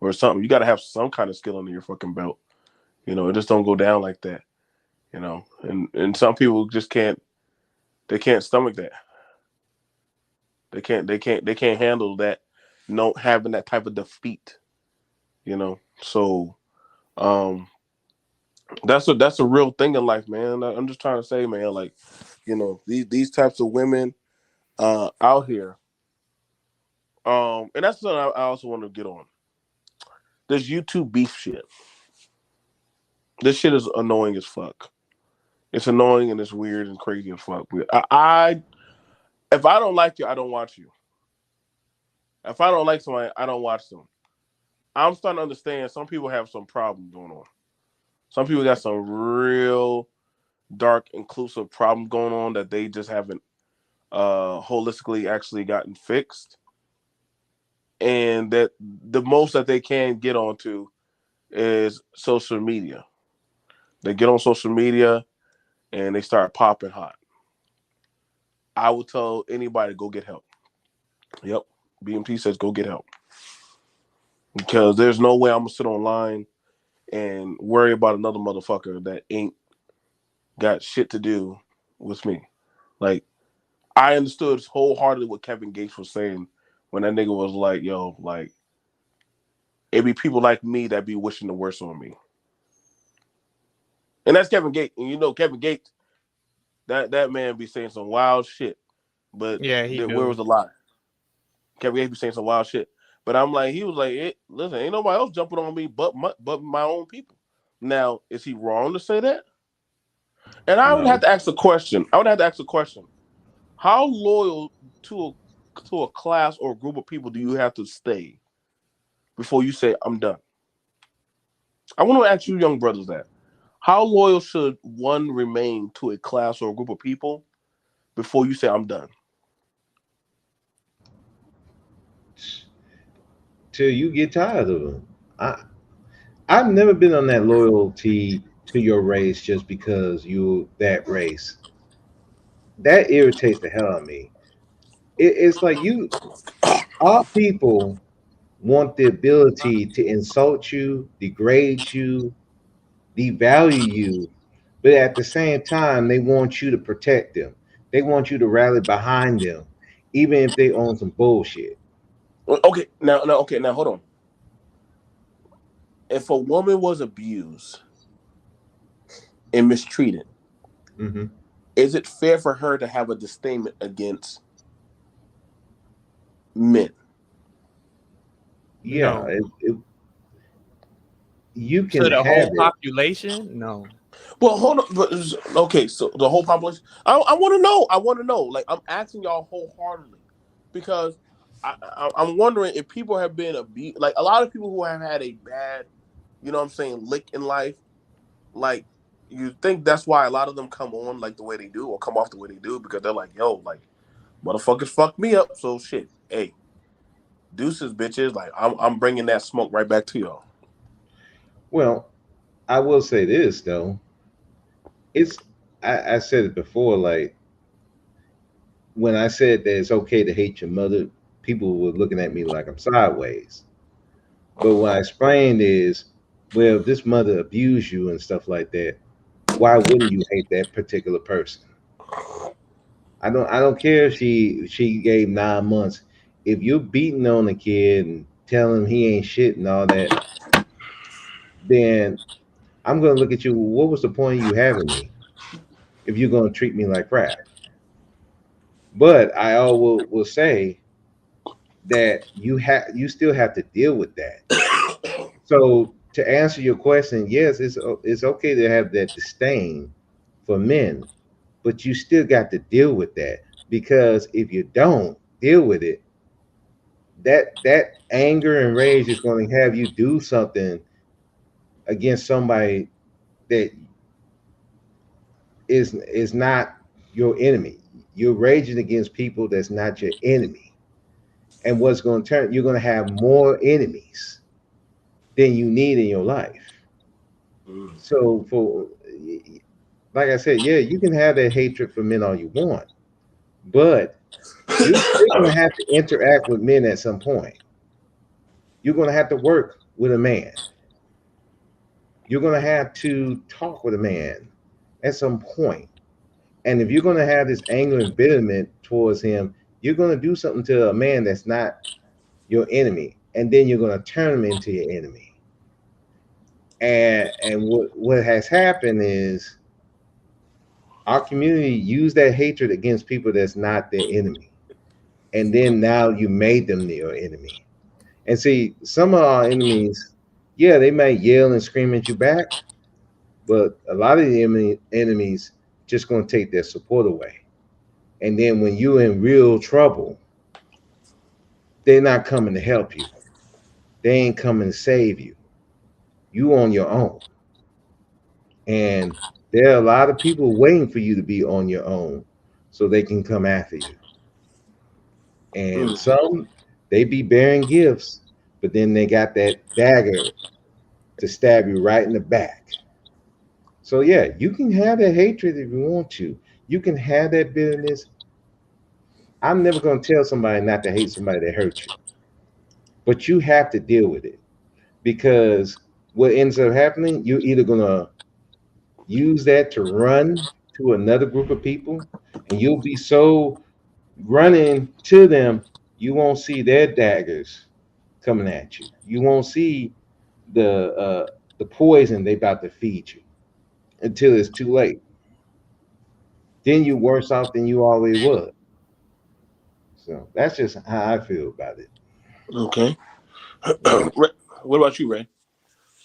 or something. You gotta have some kind of skill under your fucking belt. It just don't go down like that. And some people just can't they can't stomach that. They can't handle that no having that type of defeat. So um that's a real thing in life, man. I'm just trying to say, man, like, these types of women out here. And that's something I also want to get on. This YouTube beef shit. This shit is annoying as fuck. It's annoying and it's weird and crazy as fuck. If I don't like you, I don't watch you. If I don't like somebody, I don't watch them. I'm starting to understand some people have some problem going on. Some people got some real dark, inclusive problem going on that they just haven't holistically actually gotten fixed. And that the most that they can get onto is social media. They get on social media and they start popping hot. I would tell anybody to go get help. Yep. BMT says go get help. Because there's no way I'm gonna sit online and worry about another motherfucker that ain't got shit to do with me. Like I understood wholeheartedly what Kevin Gates was saying when that nigga was like, yo, like it be people like me that be wishing the worst on me. And that's Kevin Gates. And Kevin Gates, that man be saying some wild shit. But Yeah, he where was do. the lie? Kevin Gates be saying some wild shit. But I'm like, he was like, listen, ain't nobody else jumping on me but my own people. Now, is he wrong to say that? And I would have No. to ask a question. How loyal to a class or a group of people do you have to stay before you say I'm done? I want to ask you, young brothers, that. How loyal should one remain to a class or a group of people before you say I'm done? Till you get tired of them. I I've never been on that loyalty to your race just because you that race. That irritates the hell out of me. It's like you, all people want the ability to insult you, degrade you, devalue you, but at the same time, they want you to protect them. They want you to rally behind them, even if they own some bullshit. Okay, now, hold on. If a woman was abused and mistreated, Hmm. is it fair for her to have a disdain against men? Yeah, No. you To can the have whole it. population? No. Well, hold on. But, okay, so the whole population. I want to know. I want to know. Like I'm asking y'all wholeheartedly because I'm wondering if people have been abused. Like a lot of people who have had a bad, you know, what I'm saying, lick in life. Like you think that's why a lot of them come on like the way they do or come off the way they do because they're like, yo, like motherfuckers fucked me up. So shit, hey, deuces, bitches. Like I'm bringing that smoke right back to y'all. Well, I will say this though. It's I said it before, like when I said that it's okay to hate your mother, people were looking at me like I'm sideways. But what I explained is, well, if this mother abused you and stuff like that, why wouldn't you hate that particular person? I don't care if she gave 9 months. If you're beating on a kid and telling him he ain't shit and all that, then I'm gonna look at you. What was the point of you having me if you're gonna treat me like crap? But I all will say that you still have to deal with that. So to answer your question, yes, it's okay to have that disdain for men, but you still got to deal with that because if you don't deal with it, that anger and rage is going to have you do something against somebody that is not your enemy. You're raging against people that's not your enemy. And what's going to turn, you're going to have more enemies than you need in your life. Mm. So for like I said, yeah, you can have that hatred for men all you want, but you're still going to have to interact with men at some point. You're going to have to work with a man. You're going to have to talk with a man at some point. And if you're going to have this anger and bitterness towards him, you're going to do something to a man that's not your enemy, and then you're going to turn him into your enemy. And what has happened is our community used that hatred against people that's not their enemy, and then now you made them your enemy. And see, some of our enemies, yeah, they might yell and scream at you back, but a lot of the enemies just going to take their support away. And then when you're in real trouble, they're not coming to help you. They ain't coming to save you. You on your own. And there are a lot of people waiting for you to be on your own so they can come after you. And Mm. some they be bearing gifts, but then they got that dagger to stab you right in the back. So yeah, you can have that hatred if you want to. You can have that bitterness. I'm never going to tell somebody not to hate somebody that hurt you, but you have to deal with it because what ends up happening, you're either going to use that to run to another group of people, and you'll be so running to them, you won't see their daggers coming at you. You won't see the poison they about to feed you until it's too late. Then you worse off than you already was. So that's just how I feel about it. Okay. Yeah. What about you, Ray?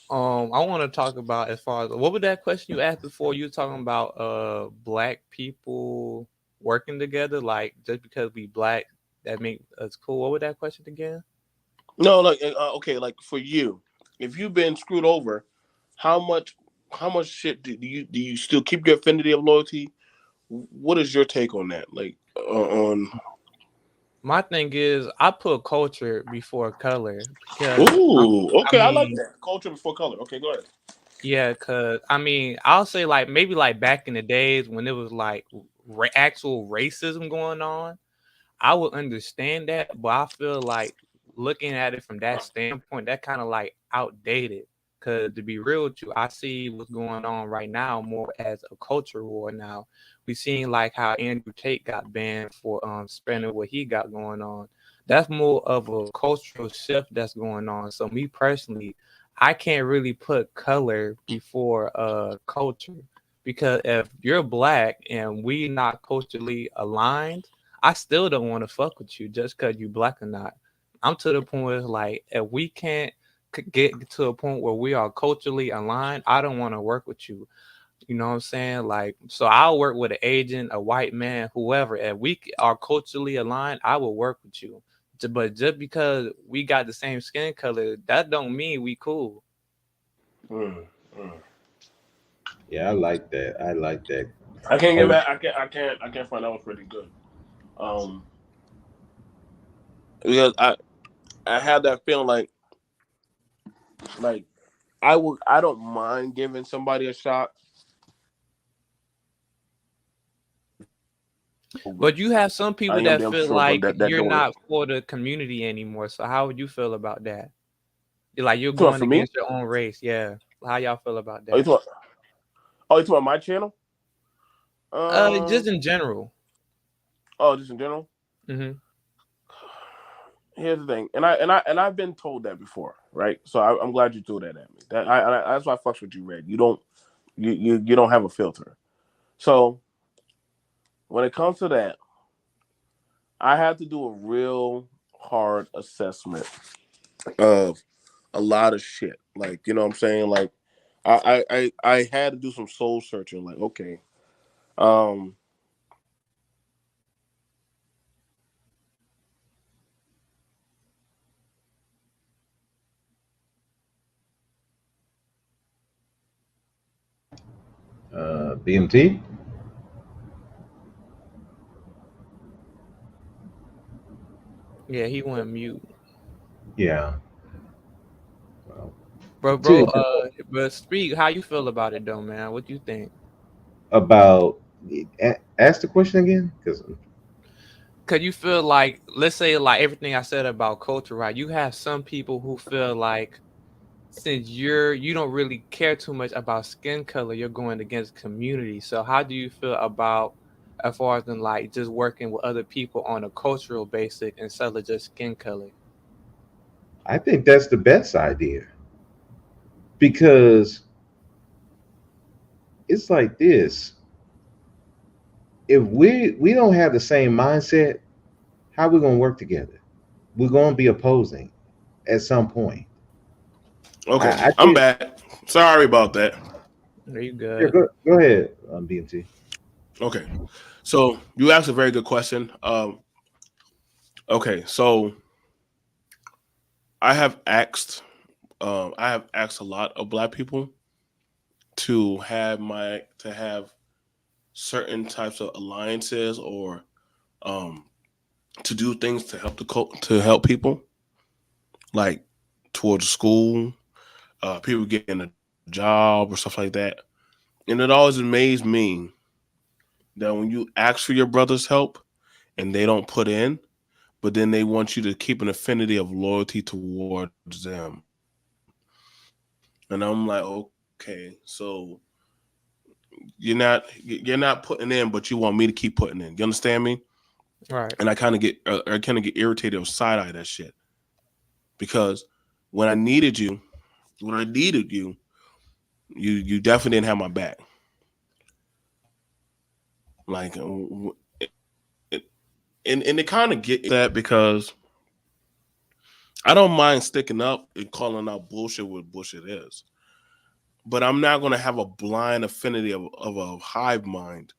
I want to talk about as far as what was that question you asked before? You were talking about black people working together, like just because we black that make us cool. What was that question again? No, like okay, like for you, if you've been screwed over, how much how much shit do you still keep your affinity of loyalty? What is your take on that? Like on My thing is, I put culture before color because Ooh, I okay, I like mean, that. Culture before color. Okay, go ahead. yeah, because I mean, I'll say like maybe like back in the days when it was like actual racism going on, I would understand that, but I feel like looking at it from that standpoint, that kind of like outdated. Cause to be real with you, I see what's going on right now more as a culture war now. We seen like how Andrew Tate got banned for spreading what he got going on. That's more of a cultural shift that's going on. So me personally, I can't really put color before culture because if you're black and we not culturally aligned, I still don't want to fuck with you just because you black or not. I'm to the point where like if we can't get to a point where we are culturally aligned, I don't want to work with you. You know what I'm saying? Like, so I'll work with an agent, a white man, whoever. If we are culturally aligned, I will work with you. But just because we got the same skin color, that don't mean we cool. Mm, mm. Yeah, I like that. I like that. I can't get Culture. back. I can't find that was pretty good. Um, because I had that feeling like I don't mind giving somebody a shot. But you have some I people am that damn feel sure going like that you're door. not for the community anymore. So how would you feel about that? Like you're So going for me, against your own race. Yeah. How y'all feel about oh you that? talking? Oh you talking about my channel? Just Um. in general. Oh, just in general. Hmm. Here's the thing, and I've been told that before, right? So I'm glad you threw that at me. That's why I fucks with you, Red. You don't have a filter. So when it comes to that, I had to do a real hard assessment of a lot of shit. Like, you know what I'm saying? Like I had to do some soul searching, like, okay. Um BMT. Yeah, he went mute. Yeah. Well, Bro, to but speak, how you feel about it though, man? What you think? about ask the question again because Cause you feel like, let's say like everything I said about culture, right? You have some people who feel like since you don't really care too much about skin color, you're going against community. So how do you feel about as far as in like just working with other people on a cultural basis instead of just skin color? I think that's the best idea because it's like this. If we don't have the same mindset, how we gonna work together? We're gonna be opposing at some point. okay, I I'm think back. Sorry about that. Are you yeah. good? Go ahead, BMT. Okay. So you asked a very good question. Okay, so I have asked I have asked a lot of black people to have certain types of alliances or um to do things to help to help people, like towards school, people getting a job or stuff like that. And it always amazed me that when you ask for your brother's help and they don't put in, but then they want you to keep an affinity of loyalty towards them. And I'm like, okay, so you're not putting in, but you want me to keep putting in. You understand me? Right. And I kind of get irritated or side eye that shit because when I needed you, when I needed you, you definitely didn't have my back. Like, and it kind of get that because I don't mind sticking up and calling out bullshit what bullshit is, but I'm not gonna have a blind affinity of a hive mind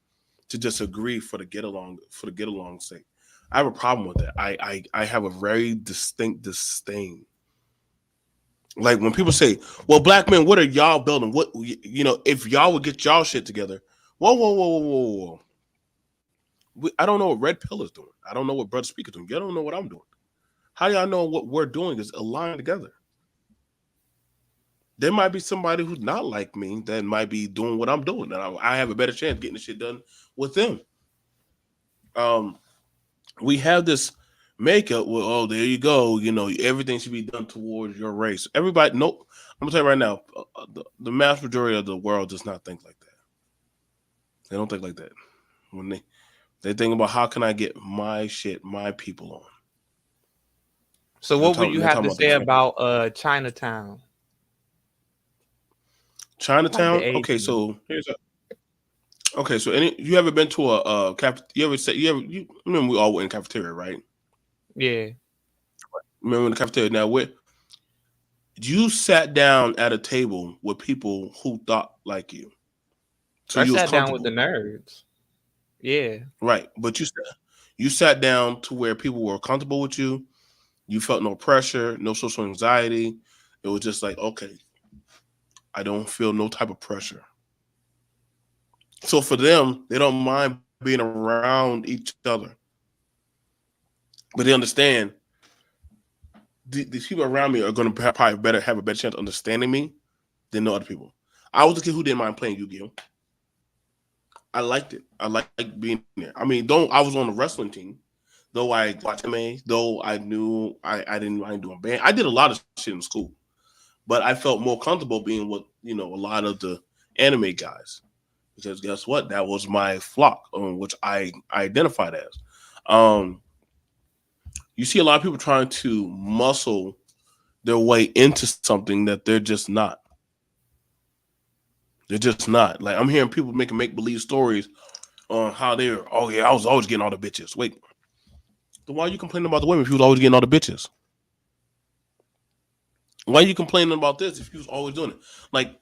to disagree for the get along sake. I have a problem with that. I have a very distinct disdain. Like when people say, "Well, black men, what are y'all building? What if y'all would get y'all shit together?" Whoa, whoa, whoa, whoa, whoa, whoa. I don't know what Red Pill is doing. I don't know what Brother Speaker is doing. You don't know what I'm doing. How do y'all know what we're doing is aligned together? There might be somebody who's not like me that might be doing what I'm doing, and I have a better chance of getting the shit done with them. We have this makeup with, oh, there you go, you know, everything should be done towards your race. Everybody, nope. I'm gonna tell you right now, the mass majority of the world does not think like that. They don't think like that. When they think about how can I get my shit, my people on. So what would you have to say about Chinatown? Chinatown? Like okay, so you ever been to a you remember we all went in cafeteria, right? Yeah. Remember in the cafeteria? Now, you sat down at a table with people who thought like you. So I sat down with the nerds. Yeah. Right. But you sat down to where people were comfortable with you. You felt no pressure, no social anxiety. It was just like, okay, I don't feel no type of pressure. So for them, they don't mind being around each other. But they understand these people around me are going to probably have a better chance of understanding me than the other people. I was a kid who didn't mind playing Yu-Gi-Oh! I liked it. I liked being there. I mean, I was on the wrestling team, though I watched anime, though I knew I didn't mind doing band. I did a lot of shit in school, but I felt more comfortable being with, you know, a lot of the anime guys. Because guess what? That was my flock, which I identified as. You see a lot of people trying to muscle their way into something that they're just not. They're just not. Like, I'm hearing people making make-believe stories on how they're, oh yeah, I was always getting all the bitches. Wait, then why are you complaining about the women if you was always getting all the bitches? Why are you complaining about this if you was always doing it? Like,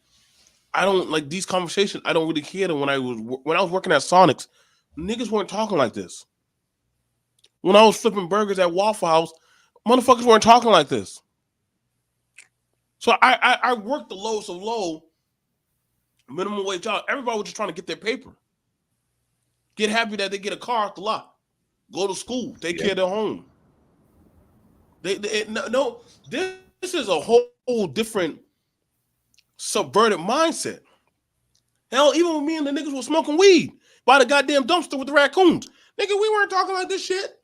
I don't like these conversations. I don't really hear them when I was working at Sonics. Niggas weren't talking like this. When I was flipping burgers at Waffle House, motherfuckers weren't talking like this. So I worked the lowest of low, minimum wage job. Everybody was just trying to get their paper. Get happy that they get a car off the lot. Go to school. Take care of their home. No, this is a whole different subverted mindset. Hell, even when me and the niggas were smoking weed by the goddamn dumpster with the raccoons, nigga, we weren't talking like this shit.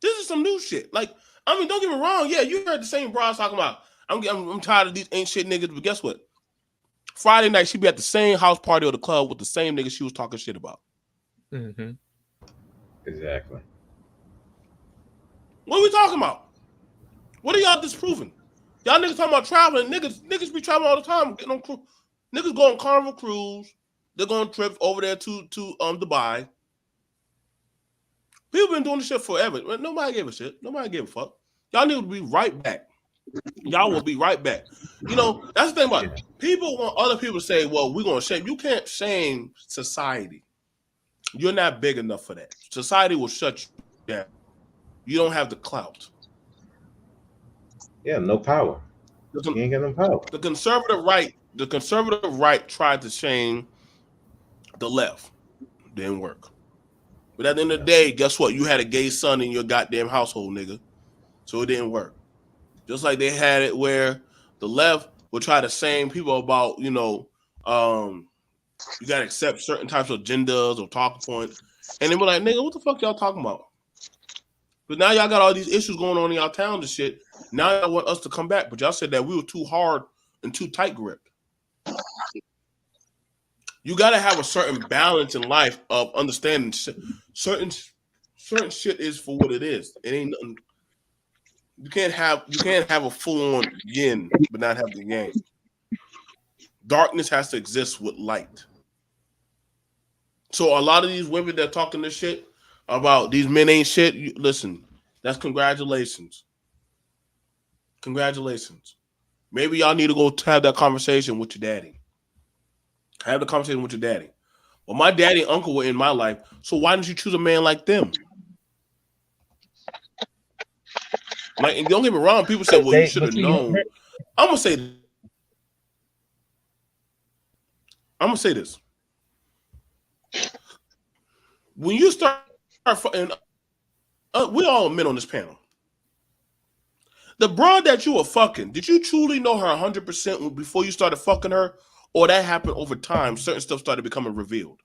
This is some new shit. Like, I mean, don't get me wrong. Yeah, you heard the same bras talking about, I'm tired of these ain't shit niggas, but guess what? Friday night, she'd be at the same house party or the club with the same nigga she was talking shit about. Mm-hmm. Exactly. What are we talking about? What are y'all disproving? Y'all niggas talking about traveling. Niggas be traveling all the time. Getting on niggas go on Carnival cruise. They're going on trips over there to Dubai. People been doing this shit forever. Nobody gave a shit. Nobody gave a fuck. Y'all need to be right back. Y'all will be right back. You know, that's the thing about it. People want other people to say, well, we're going to shame. You can't shame society. You're not big enough for that. Society will shut you down. You don't have the clout. Yeah, no power. You ain't got no power. The conservative right tried to shame the left. Didn't work. But at the end of the day, guess what? You had a gay son in your goddamn household, nigga. So it didn't work. Just like they had it where the left would try to shame people about, you know, you got to accept certain types of agendas or talking points. And they were like, nigga, what the fuck y'all talking about? But now y'all got all these issues going on in y'all town and shit. Now y'all want us to come back. But y'all said that we were too hard and too tight gripped. You got to have a certain balance in life of understanding certain shit is for what it is. It ain't nothing. You can't have a full on yin but not have the yang. Darkness has to exist with light. So a lot of these women that talking this shit about these men ain't shit, listen, that's congratulations. Congratulations. Maybe y'all need to go have that conversation with your daddy. Have the conversation with your daddy. Well, my daddy and uncle were in my life, so why didn't you choose a man like them? Like, and don't get me wrong, people say, well, you should have known. I'm gonna say this. when you start, and we all men on this panel. The broad that you were fucking, did you truly know her 100% before you started fucking her, or that happened over time? Certain stuff started becoming revealed.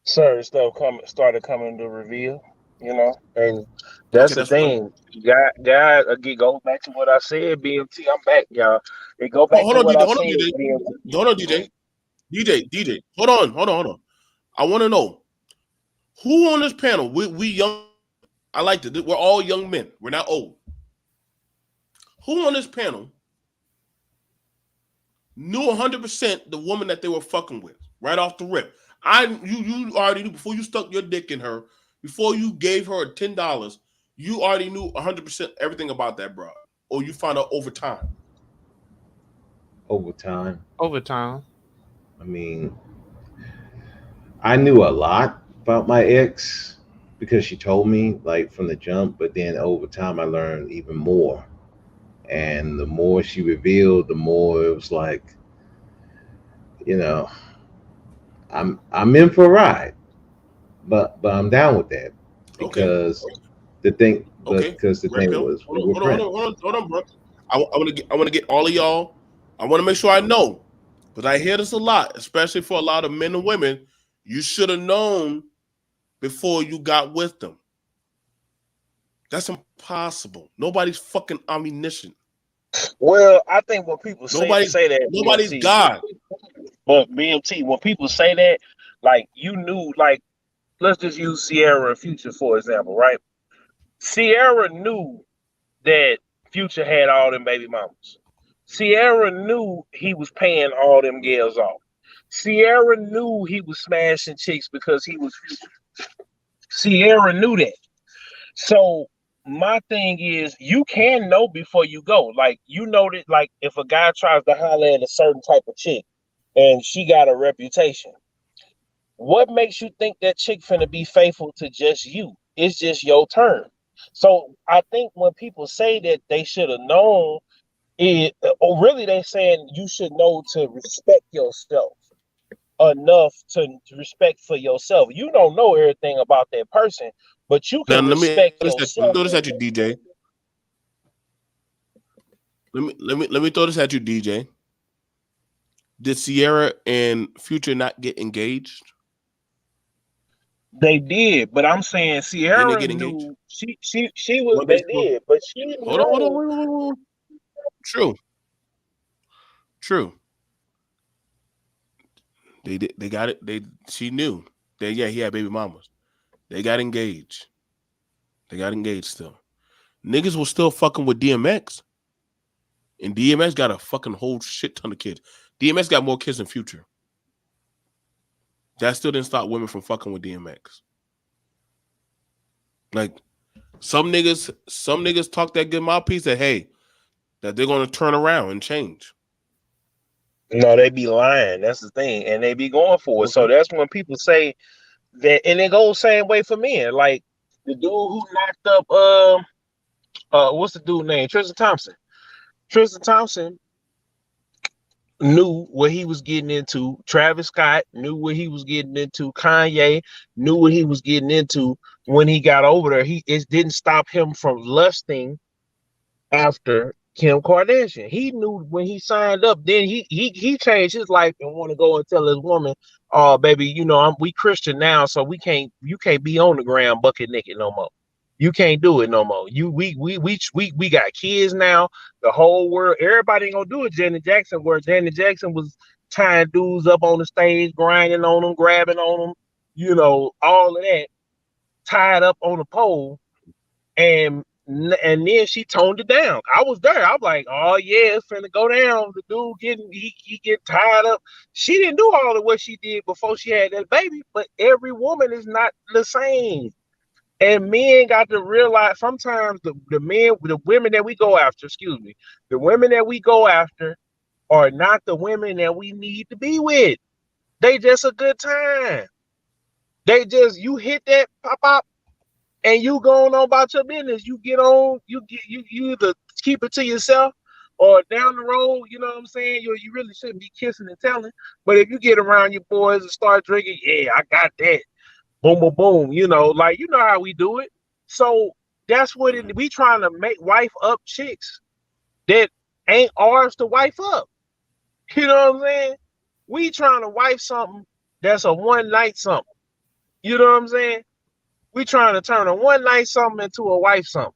Certain stuff started coming to reveal, and Okay, that's the that's what. thing. God, again, go back to what I said, BMT. I'm back, y'all. It go back Hold to on, what DJ. I Hold on, said, DJ. BMT. Hold on, DJ. Hold on. I want to know who on this panel. We young. I like to. We're all young men. We're not old. Who on this panel knew 100% the woman that they were fucking with right off the rip? You already knew before you stuck your dick in her, before you gave her $10. You already knew 100% everything about that broad, or you found out over time. Over time. Over time. I mean, I knew a lot about my ex because she told me like from the jump, but then over time I learned even more. And the more she revealed, the more it was like, you know, I'm in for a ride, but I'm down with that Okay. because the thing, Okay. because the Red thing pill. was we were friends. Hold on, bro. I want to get all of y'all. I want to make sure I know, because I hear this a lot, especially for a lot of men and women. You should have known before you got with them. That's impossible. Nobody's fucking omniscient. Well, I think when people say Nobody's that, nobody's BMT, God. but BMT, when people say that, like you knew, like let's just use Sierra and Future for example, right? Sierra knew that Future had all them baby mamas. Sierra knew he was paying all them girls off. Sierra knew he was smashing chicks because he was Future. Sierra knew that. So my thing is, you can know before you go. Like you know that, like if a guy tries to holler at a certain type of chick, and she got a reputation, what makes you think that chick finna be faithful to just you? It's just your turn. So I think when people say that they should have known it, or really they saying you should know to respect yourself enough to respect for yourself. You don't know everything about that person, but you Now can respect let me yourself. throw this at you, DJ. Let me throw this at you, DJ. Did Sierra and Future not get engaged? They did, but I'm saying Didn't they Sierra get engaged? knew she was Weren't they they supposed? did, but she Hold on, knew. wait. True. They got it. She knew. He had baby mamas. They got engaged. Still. Niggas was still fucking with DMX. And DMX got a fucking whole shit ton of kids. DMX got more kids than Future. That still didn't stop women from fucking with DMX. Like some niggas talk that good mouthpiece that hey, that they're gonna turn around and change. No, they be lying. That's the thing, and they be going for it. Okay. So that's when people say that, and it goes the same way for men. Like the dude who knocked up what's the dude name? Tristan Thompson. Tristan Thompson knew what he was getting into. Travis Scott knew what he was getting into. Kanye knew what he was getting into when he got over there. It didn't stop him from lusting after Kim Kardashian. He knew when he signed up. Then he changed his life and want to go and tell his woman, "Oh, baby, we Christian now, so you can't be on the ground bucket naked no more. You can't do it no more. We got kids now. The whole world, everybody ain't gonna do it. Janet Jackson, where Janet Jackson was tying dudes up on the stage, grinding on them, grabbing on them, all of that, tied up on a pole, and then she toned it down. I was there. I'm like, oh yeah, it's finna go down. The dude he get tied up. She didn't do all of what she did before she had that baby, but every woman is not the same. And men got to realize sometimes the women that we go after, the women that we go after are not the women that we need to be with. They just a good time. You hit that pop, and you going on about your business. You get on, you either keep it to yourself or down the road, you know what I'm saying? You really shouldn't be kissing and telling. But if you get around your boys and start drinking, yeah, I got that. boom, boom, boom. Like how we do it. So that's what we trying to make wife up chicks that ain't ours to wife up. You know what I'm saying? We trying to wife something that's a one night something. You know what I'm saying? We trying to turn a one night something into a wife something.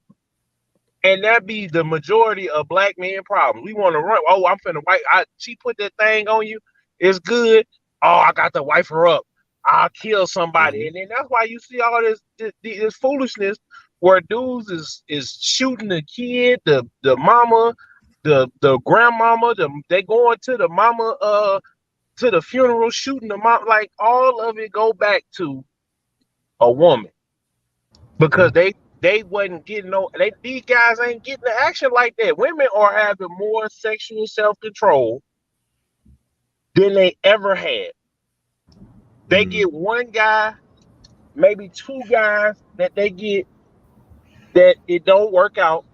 And that be the majority of black men problems. We want to run. Oh, I'm finna wife. She put that thing on you. It's good. Oh, I got to wife her up. I'll kill somebody. And then that's why you see all this foolishness where dudes is shooting the kid, the mama, the grandmama, they going to the mama to the funeral shooting the mom. Like all of it go back to a woman because they wasn't getting these guys ain't getting the action like that. Women are having more sexual self-control than they ever had. They get one guy, maybe two guys that they get that it don't work out.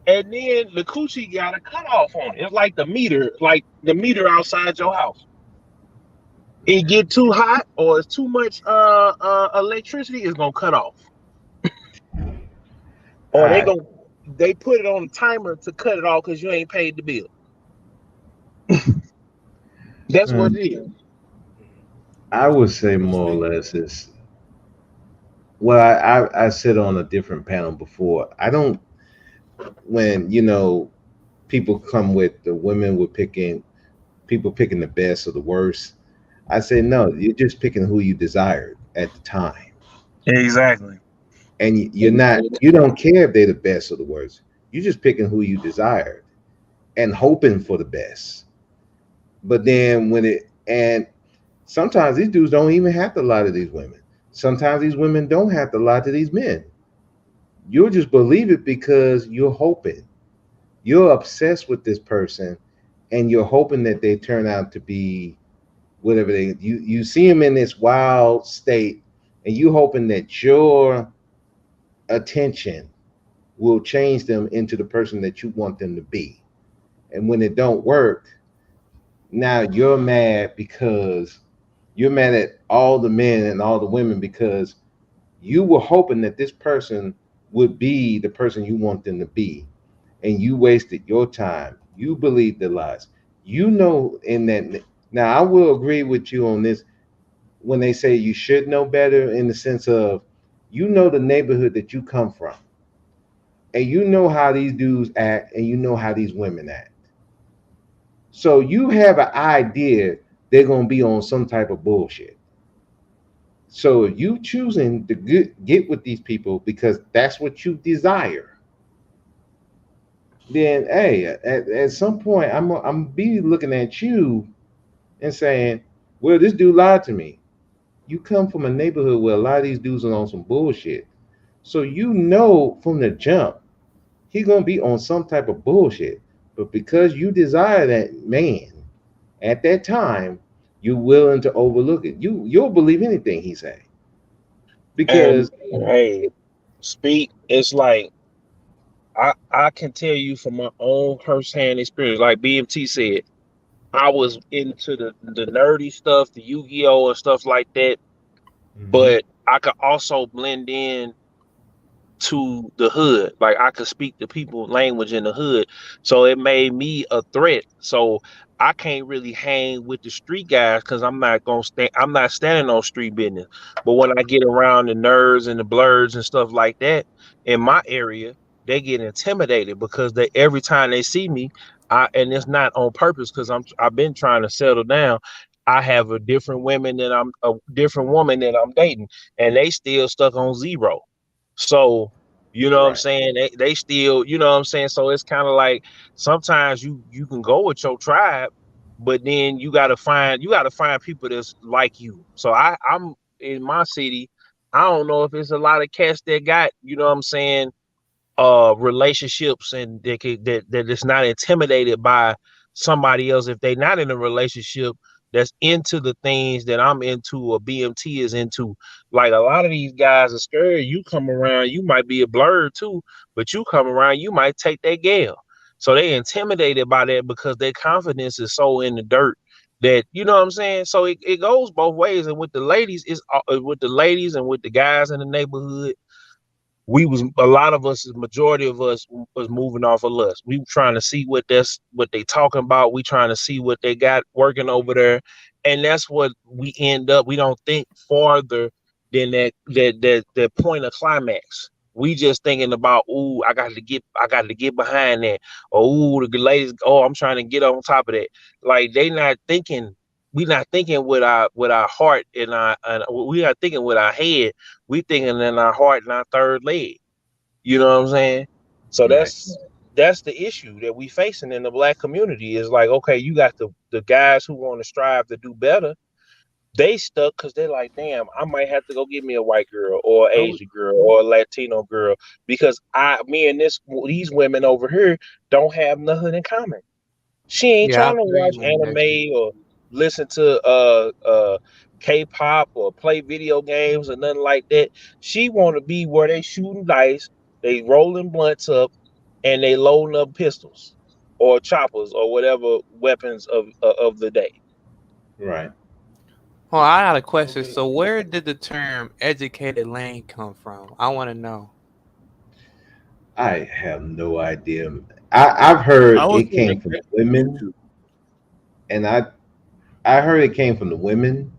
And then the coochie got a cutoff on it. It's like the meter outside your house. It get too hot or it's too much electricity, it's gonna cut off. Or they put it on a timer to cut it off because you ain't paid the bill. That's what it is. I would say more or less is, well, I sit on a different panel before. I don't, when people come with the women with people picking the best or the worst. I say no, you're just picking who you desired at the time. Exactly. And you don't care if they're the best or the worst. You're just picking who you desired and hoping for the best. But then and sometimes these dudes don't even have to lie to these women. Sometimes these women don't have to lie to these men. You'll just believe it because you're hoping. You're obsessed with this person and you're hoping that they turn out to be whatever you see them in this wild state and you hoping that your attention will change them into the person that you want them to be. And when it don't work, now you're mad because you're mad at all the men and all the women because you were hoping that this person would be the person you want them to be. And you wasted your time. You believed the lies. In that. Now, I will agree with you on this when they say you should know better in the sense of the neighborhood that you come from. And you know how these dudes act and you know how these women act. So you have an idea they're going to be on some type of bullshit. So you choosing to get with these people because that's what you desire. Then, hey, at some point, I'm be looking at you and saying, well, this dude lied to me. You come from a neighborhood where a lot of these dudes are on some bullshit. So from the jump, he's going to be on some type of bullshit. But because you desire that man at that time, you're willing to overlook it. You'll believe anything he say. Because it's like I can tell you from my own firsthand experience, like BMT said, I was into the nerdy stuff, the Yu-Gi-Oh and stuff like that. But I could also blend in to the hood. Like I could speak the people language in the hood. So it made me a threat. So I can't really hang with the street guys because I'm not standing on street business. But when I get around the nerds and the blurs and stuff like that in my area, they get intimidated because every time they see me, and it's not on purpose because I've been trying to settle down. I have a different woman that I'm dating, and they still stuck on zero. So, what I'm saying? They still, what I'm saying? So it's kind of like sometimes you can go with your tribe, but then you gotta find people that's like you. So I'm in my city. I don't know if it's a lot of cats that got, what I'm saying, relationships and that is not intimidated by somebody else if they're not in a relationship that's into the things that I'm into or BMT is into. Like a lot of these guys are scared. You come around, you might be a blur too, but you come around, you might take that gal. So they intimidated by that because their confidence is so in the dirt That, you know what I'm saying? So it goes both ways. And with the ladies, it's with the ladies and with the guys in the neighborhood, we was, a lot of us, the majority of us was moving off of lust. We were trying to see what they talking about. We trying to see what they got working over there. And that's what we end up. We don't think farther than that point of climax. We just thinking about, ooh, I got to get behind that. Or ooh, the ladies, oh, I'm trying to get on top of that. Like, they not thinking, we not thinking with our heart and we are thinking with our head. We thinking in our heart and our third leg. You know what I'm saying? So Right. that's the issue that we facing in the black community, is like, okay, you got the guys who want to strive to do better. They stuck because they're like, damn, I might have to go get me a white girl or I would- Asian girl or a Latino girl, because me and these women over here don't have nothing in common. She ain't Yeah, I trying to feel watch you on that shit. anime or listen to K-pop or play video games or nothing like that. She want to be where they shooting dice, they rolling blunts up, and they loading up pistols or choppers or whatever weapons of the day. Right. Well, I got a question. Okay. So, where did the term "educated lane" come from? I want to know. I have no idea. I've I heard was it seeing came a from clip the on women, YouTube. and I heard it came from the women.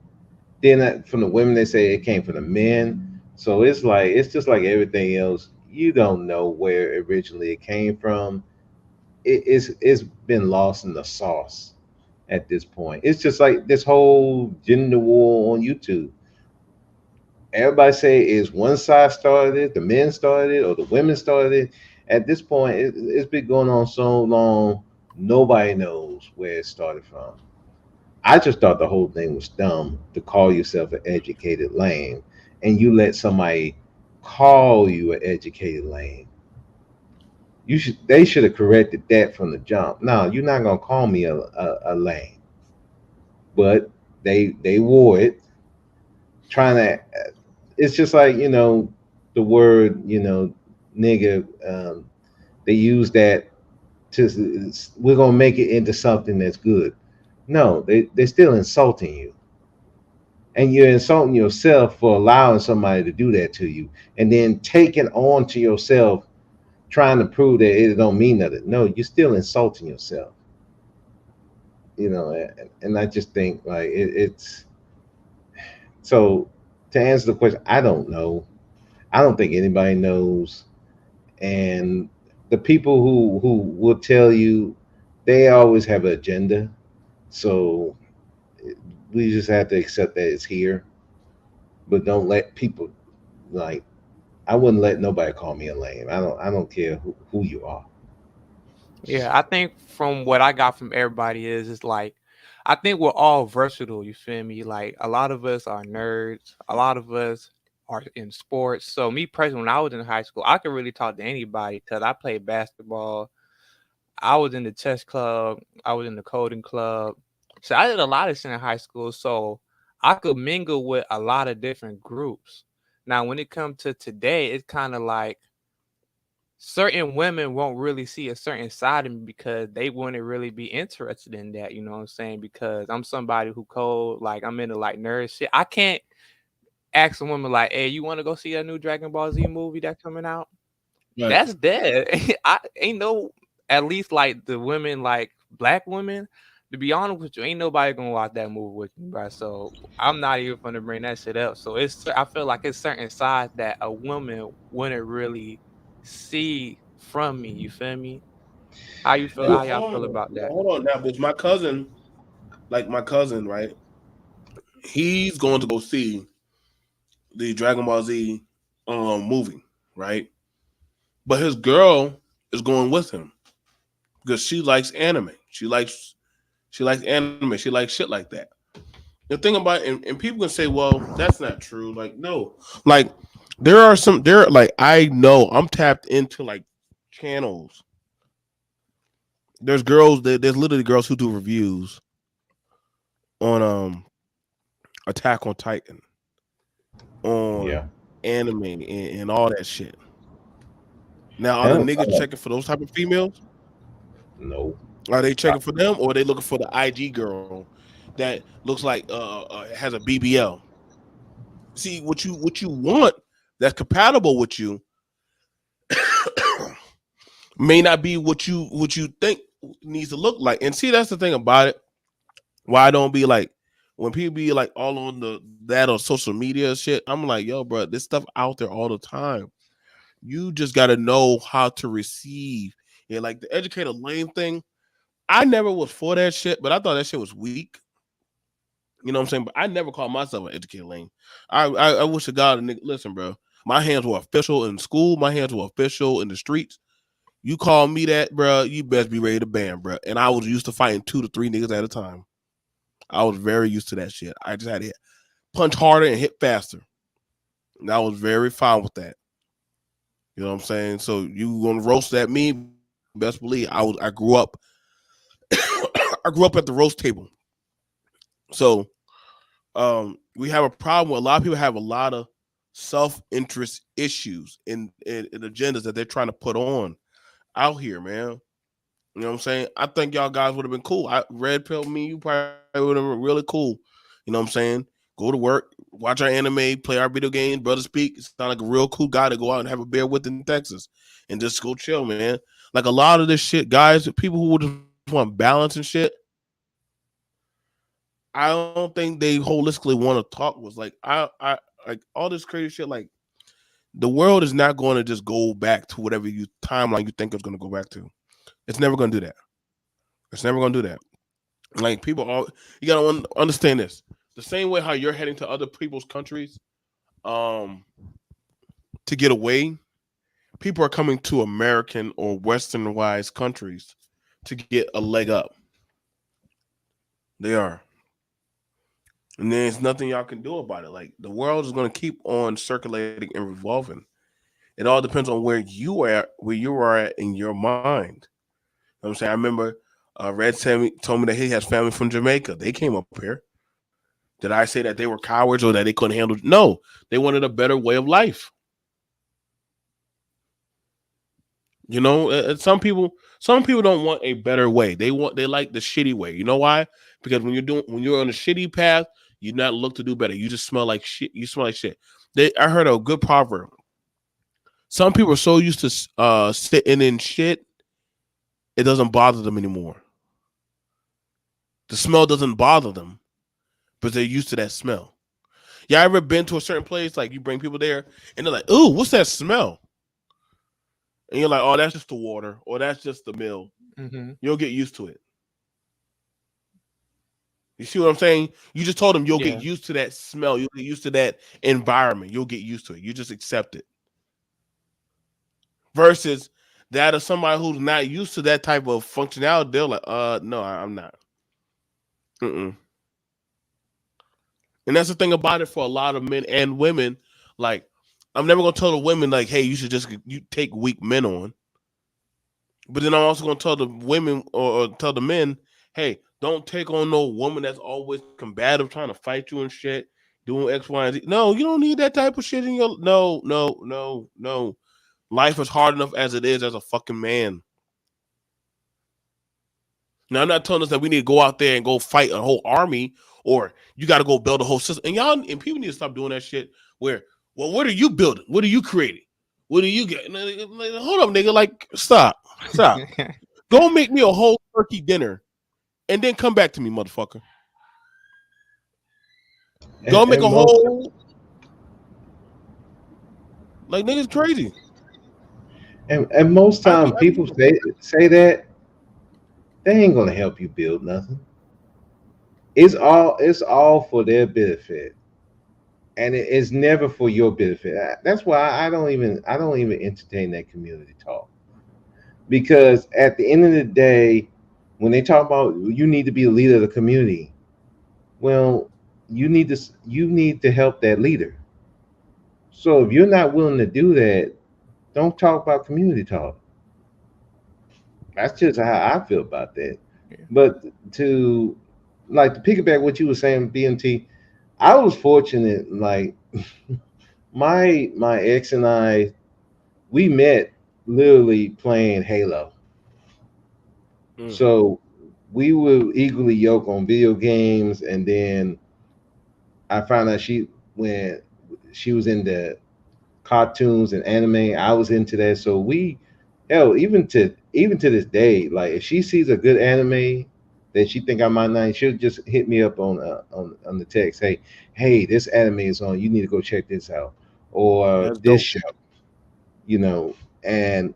Then from the women, they say it came from the men. So it's like, it's just like everything else. You don't know where originally it came from. It's been lost in the sauce at this point. It's just like this whole gender war on YouTube. Everybody say is one side started it, the men started it, or the women started it. At this point, it's been going on so long, nobody knows where it started from. I just thought the whole thing was dumb to call yourself an educated lame, and you let somebody call you an educated lame. They should have corrected that from the jump. No, you're not gonna call me a lame, but they wore it, trying to. It's just like, the word, nigga. They use that to, we're gonna make it into something that's good. No, they're still insulting you, and you're insulting yourself for allowing somebody to do that to you, and then taking on to yourself, trying to prove that it don't mean nothing. No, you're still insulting yourself. And I just think, like, it's so, to answer the question, I don't know. I don't think anybody knows. And the people who will tell you, they always have an agenda. So we just have to accept that it's here, but don't let people, like, I wouldn't let nobody call me a lame. I don't care who you are. Yeah, I think from what I got from everybody is like, I think we're all versatile. You feel me? Like, a lot of us are nerds. A lot of us are in sports. So me personally, when I was in high school, I could really talk to anybody because I played basketball. I was in the chess club. I was in the coding club. So I did a lot of shit in high school. So I could mingle with a lot of different groups. Now, when it comes to today, it's kind of like certain women won't really see a certain side of me because they wouldn't really be interested in that. You know what I'm saying? Because I'm somebody who code, like, I'm into like nerd shit. I can't ask a woman like, "Hey, you want to go see a new Dragon Ball Z movie that's coming out?" Right. That's dead. I ain't no, at least like the women, like black women. To be honest with you, ain't nobody gonna watch that movie with me, bro. So I'm not even gonna bring that shit up. So I feel like it's certain sides that a woman wouldn't really see from me. You feel me? How you feel? Well, How y'all feel about that? hold on now, because my cousin, right? He's going to go see the Dragon Ball Z movie, right? But his girl is going with him because she likes anime. She likes anime. She likes shit like that. The thing about and people can say, well, that's not true. Like, no, like like, I know I'm tapped into like channels. There's literally girls who do reviews on Attack on Titan, on Yeah. anime, and all that shit. Now, are the Hell, niggas checking for those type of females? no. Are they checking for them, or are they looking for the IG girl that looks like has a BBL. See what you want that's compatible with you may not be what you think needs to look like. And see, that's the thing about it. Why I don't be like when people be like all on that on social media shit. I'm like, yo, bro, this stuff out there all the time. You just got to know how to receive. Yeah, like the educated lane thing. I never was for that shit, but I thought that shit was weak. You know what I'm saying? But I never called myself an educated lane. I wish to God, a nigga, listen, bro. My hands were official in school. My hands were official in the streets. You call me that, bro, you best be ready to ban, bro. And I was used to fighting 2 to 3 niggas at a time. I was very used to that shit. I just had to punch harder and hit faster. And I was very fine with that. You know what I'm saying? So you gonna roast at me? Best believe I grew up. I grew up at the roast table. So we have a problem where a lot of people have a lot of self-interest issues in agendas that they're trying to put on out here, man. You know what I'm saying? I think y'all guys would have been cool. Red Pill, me, you probably would have been really cool. You know what I'm saying? Go to work, watch our anime, play our video games, brother speak. Sound like a real cool guy to go out and have a beer with in Texas and just go chill, man. Like a lot of this shit, guys, people who just want balance and shit, I don't think they holistically want to talk was like I like all this crazy shit. Like the world is not going to just go back to whatever you timeline you think it's going to go back to. It's never going to do that. It's never going to do that. Like people, you got to understand this. The same way how you're heading to other people's countries, to get away, people are coming to American or Western-wise countries to get a leg up. They are. And there's nothing y'all can do about it. Like the world is going to keep on circulating and revolving. It all depends on where you are at in your mind. You know what I'm saying? I remember Red Sammy told me that he has family from Jamaica. They came up here. Did I say that they were cowards or that they couldn't handle? No, they wanted a better way of life. You know, some people don't want a better way. They like the shitty way. You know why? Because when you're on a shitty path, you not look to do better. You just smell like shit. You smell like shit. I heard a good proverb. Some people are so used to sitting in shit, it doesn't bother them anymore. The smell doesn't bother them, but they're used to that smell. Yeah, ever been to a certain place, like you bring people there, and they're like, "Ooh, what's that smell?" And you're like, "Oh, that's just the water, or that's just the mill." Mm-hmm. You'll get used to it. You see what I'm saying? You just told them you'll Yeah. get used to that smell. You'll get used to that environment. You'll get used to it. You just accept it. Versus that of somebody who's not used to that type of functionality, they're like, no, I'm not. Mm-mm. And that's the thing about it for a lot of men and women. Like, I'm never gonna tell the women like, hey, you take weak men on. But then I'm also gonna tell the women or tell the men, hey, don't take on no woman that's always combative, trying to fight you and shit, doing X, Y, and Z. No, you don't need that type of shit in your no. Life is hard enough as it is as a fucking man. Now I'm not telling us that we need to go out there and go fight a whole army or you got to go build a whole system. And people need to stop doing that shit. Where, well, what are you building? What are you creating? What do you get? Hold up, nigga. Like, stop. Go make me a whole turkey dinner, and then come back to me, motherfucker. Go make a whole. Like niggas crazy. And most time people say that they ain't gonna help you build nothing. It's all for their benefit, and it's never for your benefit. That's why I don't even entertain that community talk, because at the end of the day, when they talk about you need to be the leader of the community, well, you need to help that leader. So if you're not willing to do that, don't talk about community talk. That's just how I feel about that. Yeah. But to to piggyback what you were saying, BMT, I was fortunate. Like my ex and I, we met literally playing Halo. Mm. So we were equally yoked on video games, and then I found out when she was into cartoons and anime, I was into that. So hell, even to this day, like if she sees a good anime that she think I might not, she'll just hit me up on the text. Hey, this anime is on. You need to go check this out, or That's this dope. show. You know, and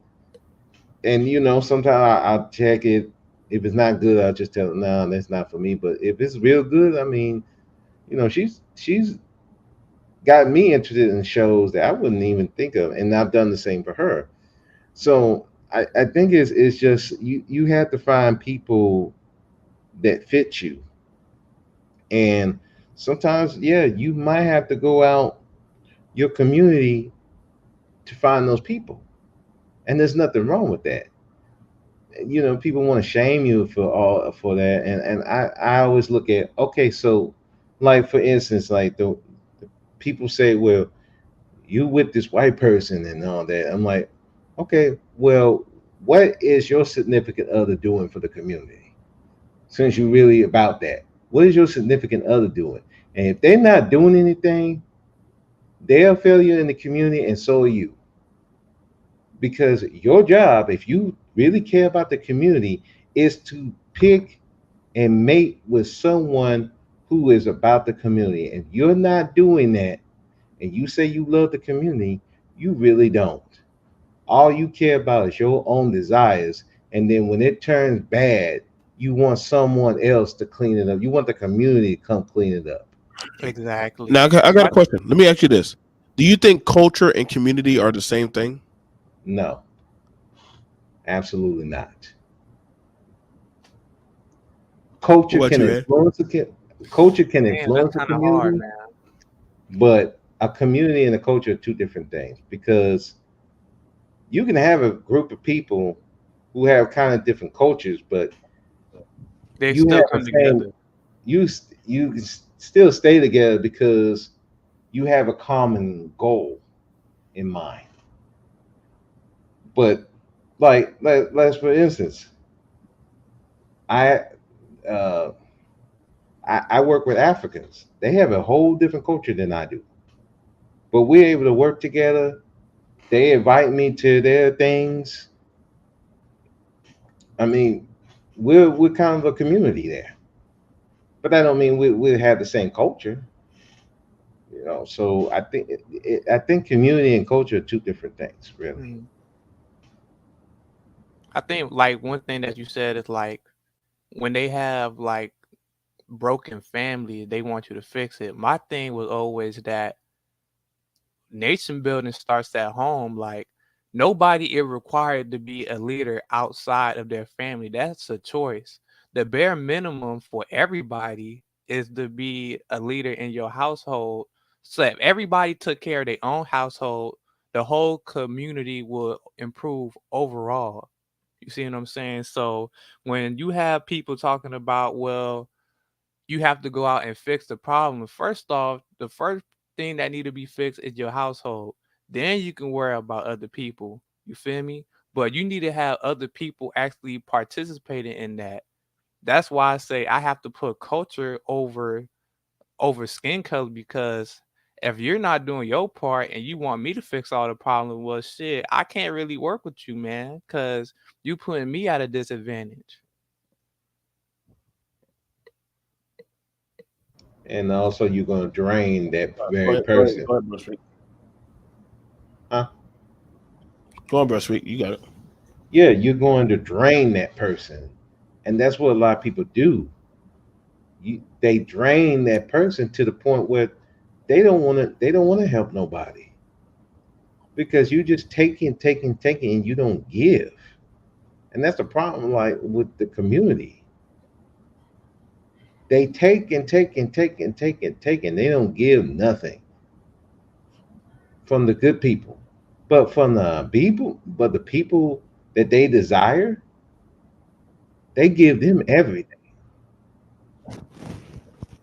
sometimes I'll check it. If it's not good, I'll just tell her, no, that's not for me. But if it's real good, I mean, she's got me interested in shows that I wouldn't even think of, and I've done the same for her. So I think it's just you have to find people that fit you, and sometimes, yeah, you might have to go out your community to find those people, and there's nothing wrong with that. People want to shame you for that, and I always look at, okay, so like for instance, like the people say, well, you with this white person and all that. I'm like, okay, well, what is your significant other doing for the community? Since you're really about that, what is your significant other doing? And if they're not doing anything, they're a failure in the community, and so are you. Because your job, if you really care about the community, is to pick and mate with someone who is about the community. And you're not doing that, and you say you love the community, you really don't. All you care about is your own desires. And then when it turns bad, you want someone else to clean it up. You want the community to come clean it up. Exactly. Now I got My a question. Let me ask you this: do you think culture and community are the same thing? No, absolutely not. What Culture about can you, man? influence culture can damn, that's influence a kind of hard, community, man. but a community and a culture are two different things, because you can have a group of people who have kind of different cultures, but They you still have the come same together. still stay together because you have a common goal in mind. But let's for instance, I uh, I work with Africans. They have a whole different culture than I do, but we're able to work together. They invite me to their things. I mean, we're kind of a community there, but that don't mean we have the same culture. So I think community and culture are two different things, really. Mhm. I think like one thing that you said is like when they have like broken family, they want you to fix it. My thing was always that nation building starts at home. Like nobody is required to be a leader outside of their family. That's a choice. The bare minimum for everybody is to be a leader in your household. So if everybody took care of their own household, the whole community will improve overall. You see what I'm saying? So when you have people talking about, well, you have to go out and fix the problem. First off, the first thing that need to be fixed is your household. Then you can worry about other people. You feel me? But you need to have other people actually participating in that. That's why I say I have to put culture over skin color because if you're not doing your part and you want me to fix all the problems, well, shit, I can't really work with you, man, because you putting me at a disadvantage. And also, you're going to drain that Go very ahead, go ahead, person. go ahead, bro. Sweet. Huh? Go on, bro. Sweet. You got it. Yeah, you're going to drain that person, and that's what a lot of people do. They drain that person to the point where they don't want to help nobody, because you just taking, and you don't give. And that's the problem, like with the community. They take and take and take and take and take, and they don't give nothing from the good people. But the people that they desire, they give them everything.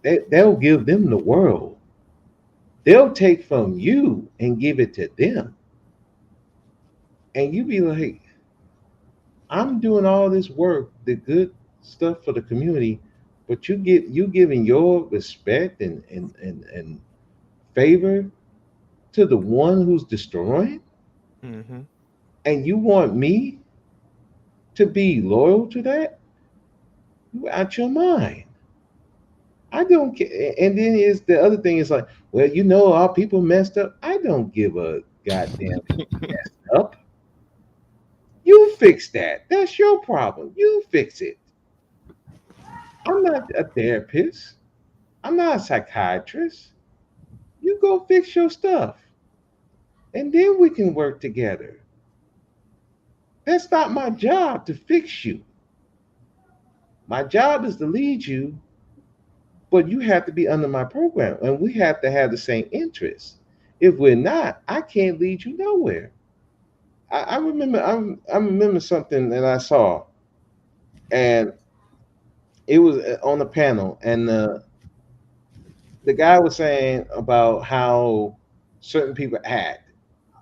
They'll give them the world. They'll take from you and give it to them. And you be like, I'm doing all this work, the good stuff for the community, but you giving your respect and favor to the one who's destroying, Mm-hmm. and you want me to be loyal to that? You out your mind. I don't care. And then is the other thing is like, well, our people messed up. I don't give a goddamn messed up. You fix that. That's your problem. You fix it. I'm not a therapist. I'm not a psychiatrist. You go fix your stuff. And then we can work together. That's not my job to fix you. My job is to lead you, but you have to be under my program and we have to have the same interests. If we're not, I can't lead you nowhere. I remember I remember something that I saw, and it was on the panel, and the guy was saying about how certain people act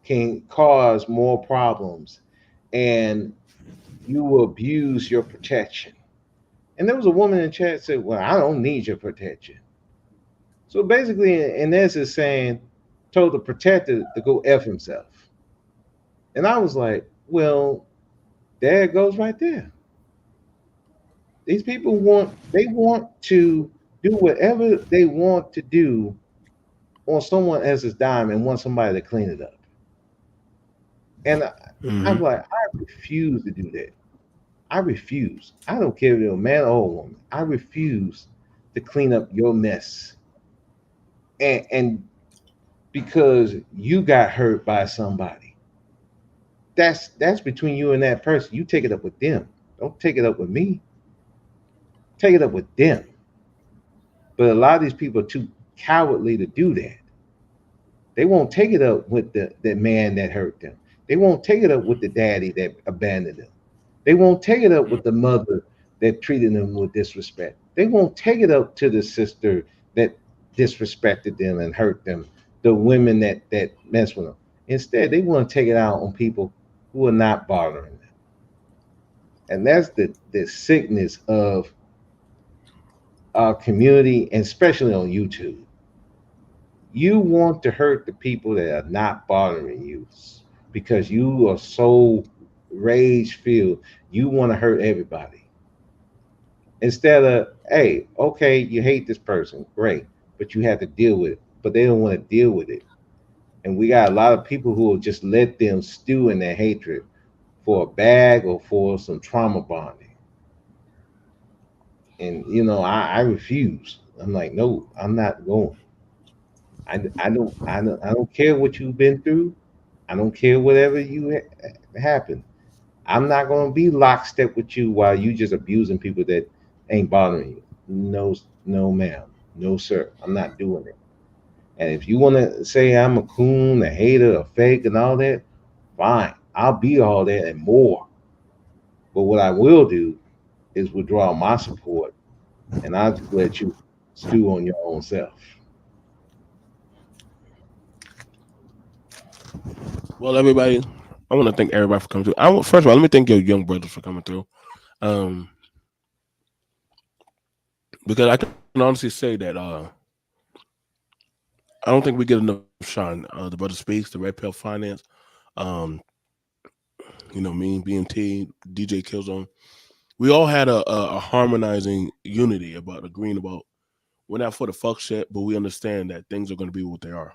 can cause more problems, and you will abuse your protection. And there was a woman in chat that said, "Well, I don't need your protection." So basically, in essence, saying, told the protector to go f himself. And I was like, "Well, there it goes right there." These people want to do whatever they want to do on someone else's dime and want somebody to clean it up. And I'm like, I refuse to do that. I refuse. I don't care if you're a man or a woman. I refuse to clean up your mess. And because you got hurt by somebody. That's between you and that person. You take it up with them. Don't take it up with me. Take it up with them. But a lot of these people are too cowardly to do that. They won't take it up with the man that hurt them. They won't take it up with the daddy that abandoned them. They won't take it up with the mother that treated them with disrespect. They won't take it up to the sister that disrespected them and hurt them, the women that mess with them. Instead, they want to take it out on people who are not bothering them. And that's the sickness of our community, and especially on YouTube. You want to hurt the people that are not bothering you because you are so rage filled. You want to hurt everybody. Instead of, hey, okay, you hate this person, great, but you have to deal with it. But they don't want to deal with it. And we got a lot of people who will just let them stew in their hatred for a bag or for some trauma bonding. And I refuse. I'm like, no, I'm not going. I don't care what you've been through. I don't care whatever happened. I'm not going to be lockstep with you while you just abusing people that ain't bothering you. No, no, ma'am, no, sir. I'm not doing it. And if you want to say I'm a coon, a hater, a fake, and all that, fine. I'll be all that and more. But what I will do is withdraw my support, and I'll just let you stew on your own self. Well, everybody, I want to thank everybody for coming through. First of all, let me thank your young brothers for coming through. Because I can honestly say that I don't think we get enough shine. The Brother Speaks, the Red Pill Finance, me, BMT, DJ Killzone. We all had a harmonizing unity about agreeing about we're not for the fuck shit, but we understand that things are going to be what they are.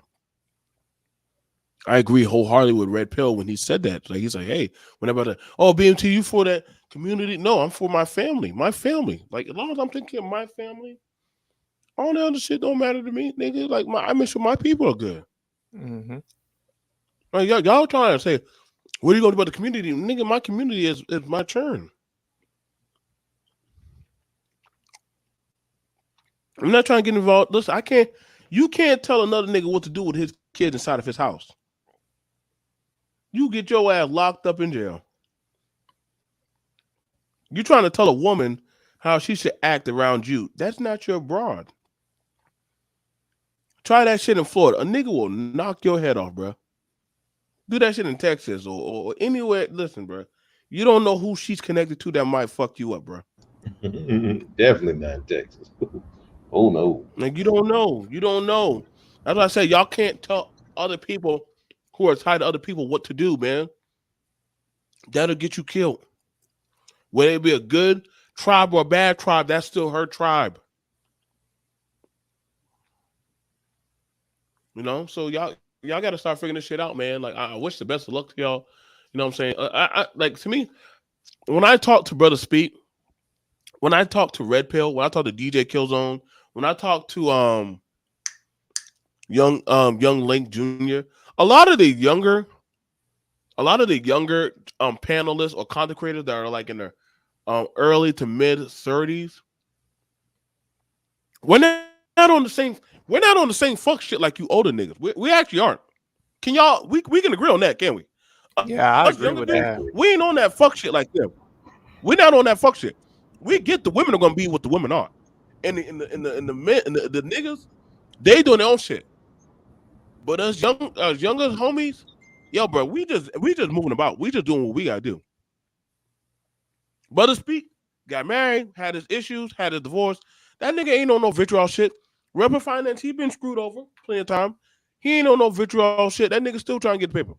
I agree wholeheartedly with Red Pill when he said that. Like he's like, hey, whenever BMT, you for that community? No, I'm for my family. My family. Like as long as I'm taking care of my family, all the other shit don't matter to me, nigga. Like I make sure my people are good. Mm-hmm. Like y'all trying to say, what are you going to do about the community? Nigga, my community is my turn. I'm not trying to get involved. Listen, you can't tell another nigga what to do with his kids inside of his house. You get your ass locked up in jail. You trying to tell a woman how she should act around you. That's not your broad. Try that shit in Florida. A nigga will knock your head off, bro. Do that shit in Texas or anywhere. Listen, bro. You don't know who she's connected to that might fuck you up, bro. Definitely not in Texas. Oh no. Like you don't know. You don't know. That's why I say y'all can't tell other people who are tied to other people what to do, man. That'll get you killed. Whether it be a good tribe or a bad tribe, that's still her tribe. You know, so y'all got to start figuring this shit out, man. Like I wish the best of luck to y'all. You know what I'm saying? Like to me, when I talk to Brother Speak, when I talk to Red Pill, when I talk to DJ Killzone, when I talk to young Link Jr., a lot of the younger, a lot of the younger panelists or content creators that are like in their early to mid 30s, we're not on the same fuck shit like you older niggas. We actually aren't. Can y'all we can agree on that, can we? Yeah, Us I younger agree with dudes, that. Exactly. we ain't on that fuck shit like them. We're not on that fuck shit. We get the women are gonna be what the women are. And in the men the niggas, they doing their own shit. But us younger homies, yo, bro, we just moving about. We just doing what we gotta do. Brother Speak got married, had his issues, had his divorce. That nigga ain't on no vitriol shit. Rubber Finance, he been screwed over plenty of time. He ain't on no vitriol shit. That nigga still trying to get the paper.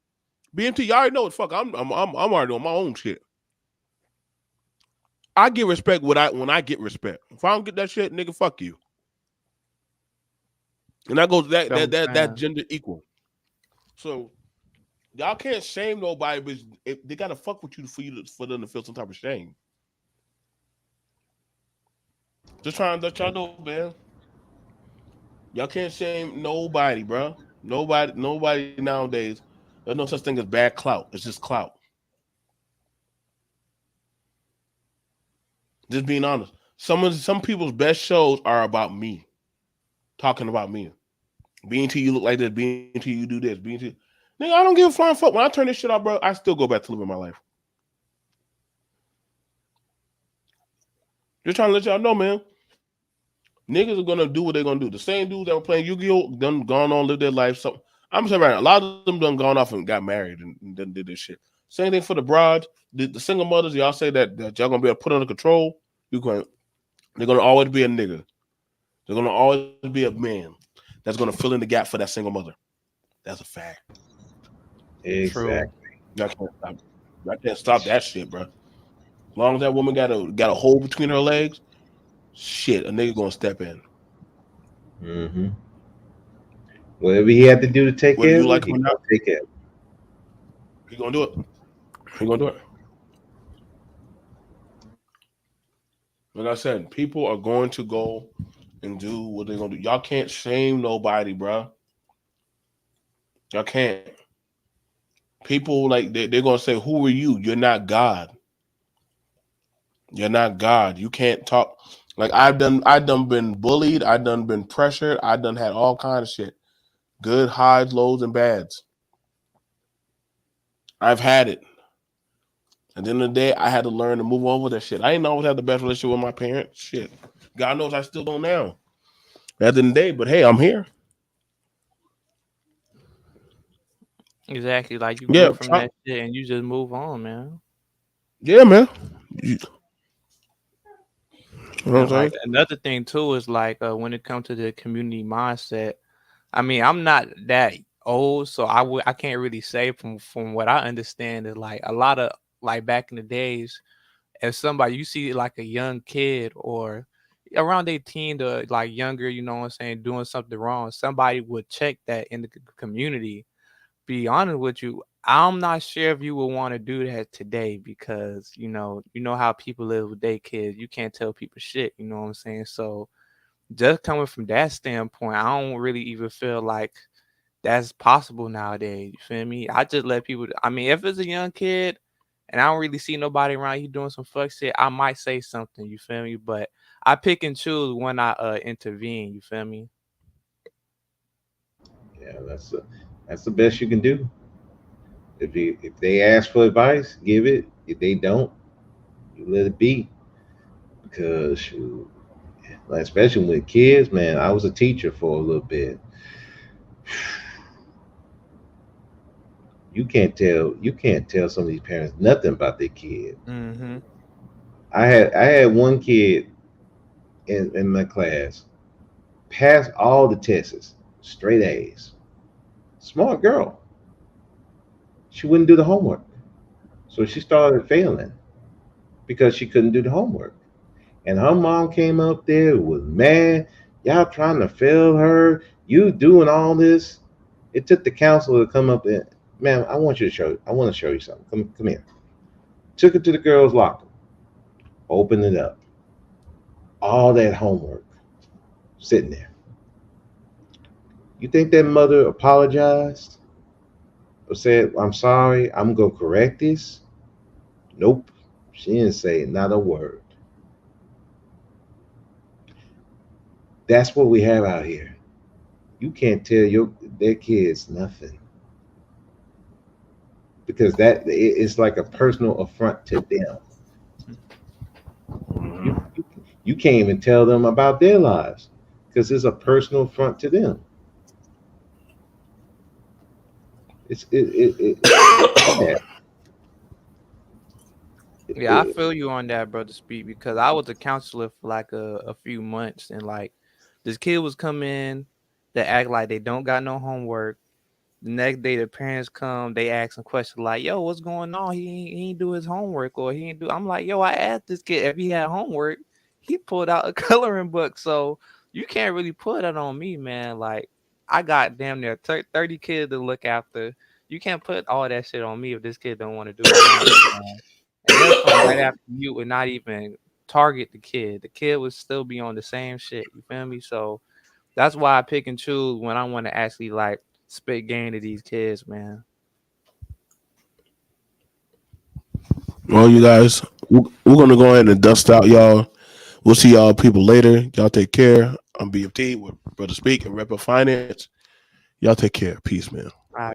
BMT, y'all already know it. Fuck, I'm already on my own shit. I get respect when I get respect. If I don't get that shit, nigga, fuck you. And that goes That's what I'm that saying. gender equal. So y'all can't shame nobody, but they gotta fuck with you for them to feel some type of shame. Just trying to let y'all know, man. Y'all can't shame nobody, bro. Nobody nowadays. There's no such thing as bad clout. It's just clout. Just being honest. Some people's best shows are about me, talking about me. Being to you look like this, being to you do this, being to nigga, I don't give a flying fuck. When I turn this shit off, bro, I still go back to living my life. Just trying to let y'all know, man. Niggas are gonna do what they're gonna do. The same dudes that were playing Yu-Gi-Oh! Done gone on, live their life. So I'm saying right now, a lot of them done gone off and got married and done did this shit. Same thing for the broads, the single mothers. Y'all say that y'all gonna be able to put under control. You going they're gonna always be a nigga. They're gonna always be a man that's gonna fill in the gap for that single mother. That's a fact. True. Exactly. Y'all can't stop. Y'all can't stop that shit, bro. As long as that woman got a hole between her legs, shit, a nigga gonna step in. Hmm. Whatever he had to do to take Whether care you of it, like he him or not, gonna take care of it. he gonna do it. He gonna do it. Like I said, people are going to go and do what they're gonna do. Y'all can't shame nobody, bro. Y'all can't. People like they're gonna say, "Who are you? You're not God. You're not God. You can't talk." Like I done been bullied. I done been pressured. I done had all kind of shit. Good highs, lows, and bads. I've had it. At the end of the day, I had to learn to move on with that shit. I didn't always have the best relationship with my parents. Shit, God knows I still don't now. At the end of the day, but hey, I'm here. Exactly. Like you Yeah, grew from that shit and you just move on, man. yeah, man. You know what I'm And saying? like another thing too is like when it comes to the community mindset. I mean, I'm not that old, so I can't really say from what I understand is like a lot of like back in the days, if somebody you see like a young kid or around 18 to like younger, you know what I'm saying, doing something wrong, somebody would check that in the community. Be honest with you, I'm not sure if you would want to do that today because you know how people live with their kids. You can't tell people shit, you know what I'm saying? So just coming from that standpoint, I don't really even feel like that's possible nowadays. You feel me? I just let people. I mean, if it's a young kid and I don't really see nobody around you doing some fuck shit, I might say something. You feel me? But I pick and choose when I intervene. You feel me? Yeah, that's the best you can do. If they ask for advice, give it. If they don't, you let it be. Because shoot, like, especially with kids, man, I was a teacher for a little bit. You can't tell some of these parents nothing about their kid. Mm-hmm. I had one kid in my class passed all the tests, straight A's. Smart girl. She wouldn't do the homework. So she started failing because she couldn't do the homework. And her mom came up there and was mad. Y'all trying to fail her. You doing all this. It took the counselor to come up and, ma'am, I want to show you something. Come here. Took her to the girls' locker. Opened it up. All that homework sitting there. You think that mother apologized or said, I'm sorry, I'm going to correct this? Nope. She didn't say not a word. That's what we have out here. You can't tell their kids nothing because it's like a personal affront to them. You can't even tell them about their lives because it's a personal affront to them. It's bad. Yeah, I feel you on that, brother Speed, because I was a counselor for like a few months, and like this kid was coming, they act like they don't got no homework. The next day, the parents come, they ask some questions like, "Yo, what's going on? He ain't do his homework, or he ain't do." I'm like, "Yo, I asked this kid if he had homework. He pulled out a coloring book, so you can't really put that on me, man. Like, I got damn near 30 kids to look after. You can't put all that shit on me if this kid don't want to do his homework, man." And they'll come right after you and not even target the kid. The kid would still be on the same shit. You feel me? So that's why I pick and choose when I want to actually like spit game to these kids, man. Well, you guys, we're gonna go ahead and dust out, y'all. We'll see y'all people later. Y'all take care. I'm BFT with Brother Speak and Rep of Finance. Y'all take care. Peace, man.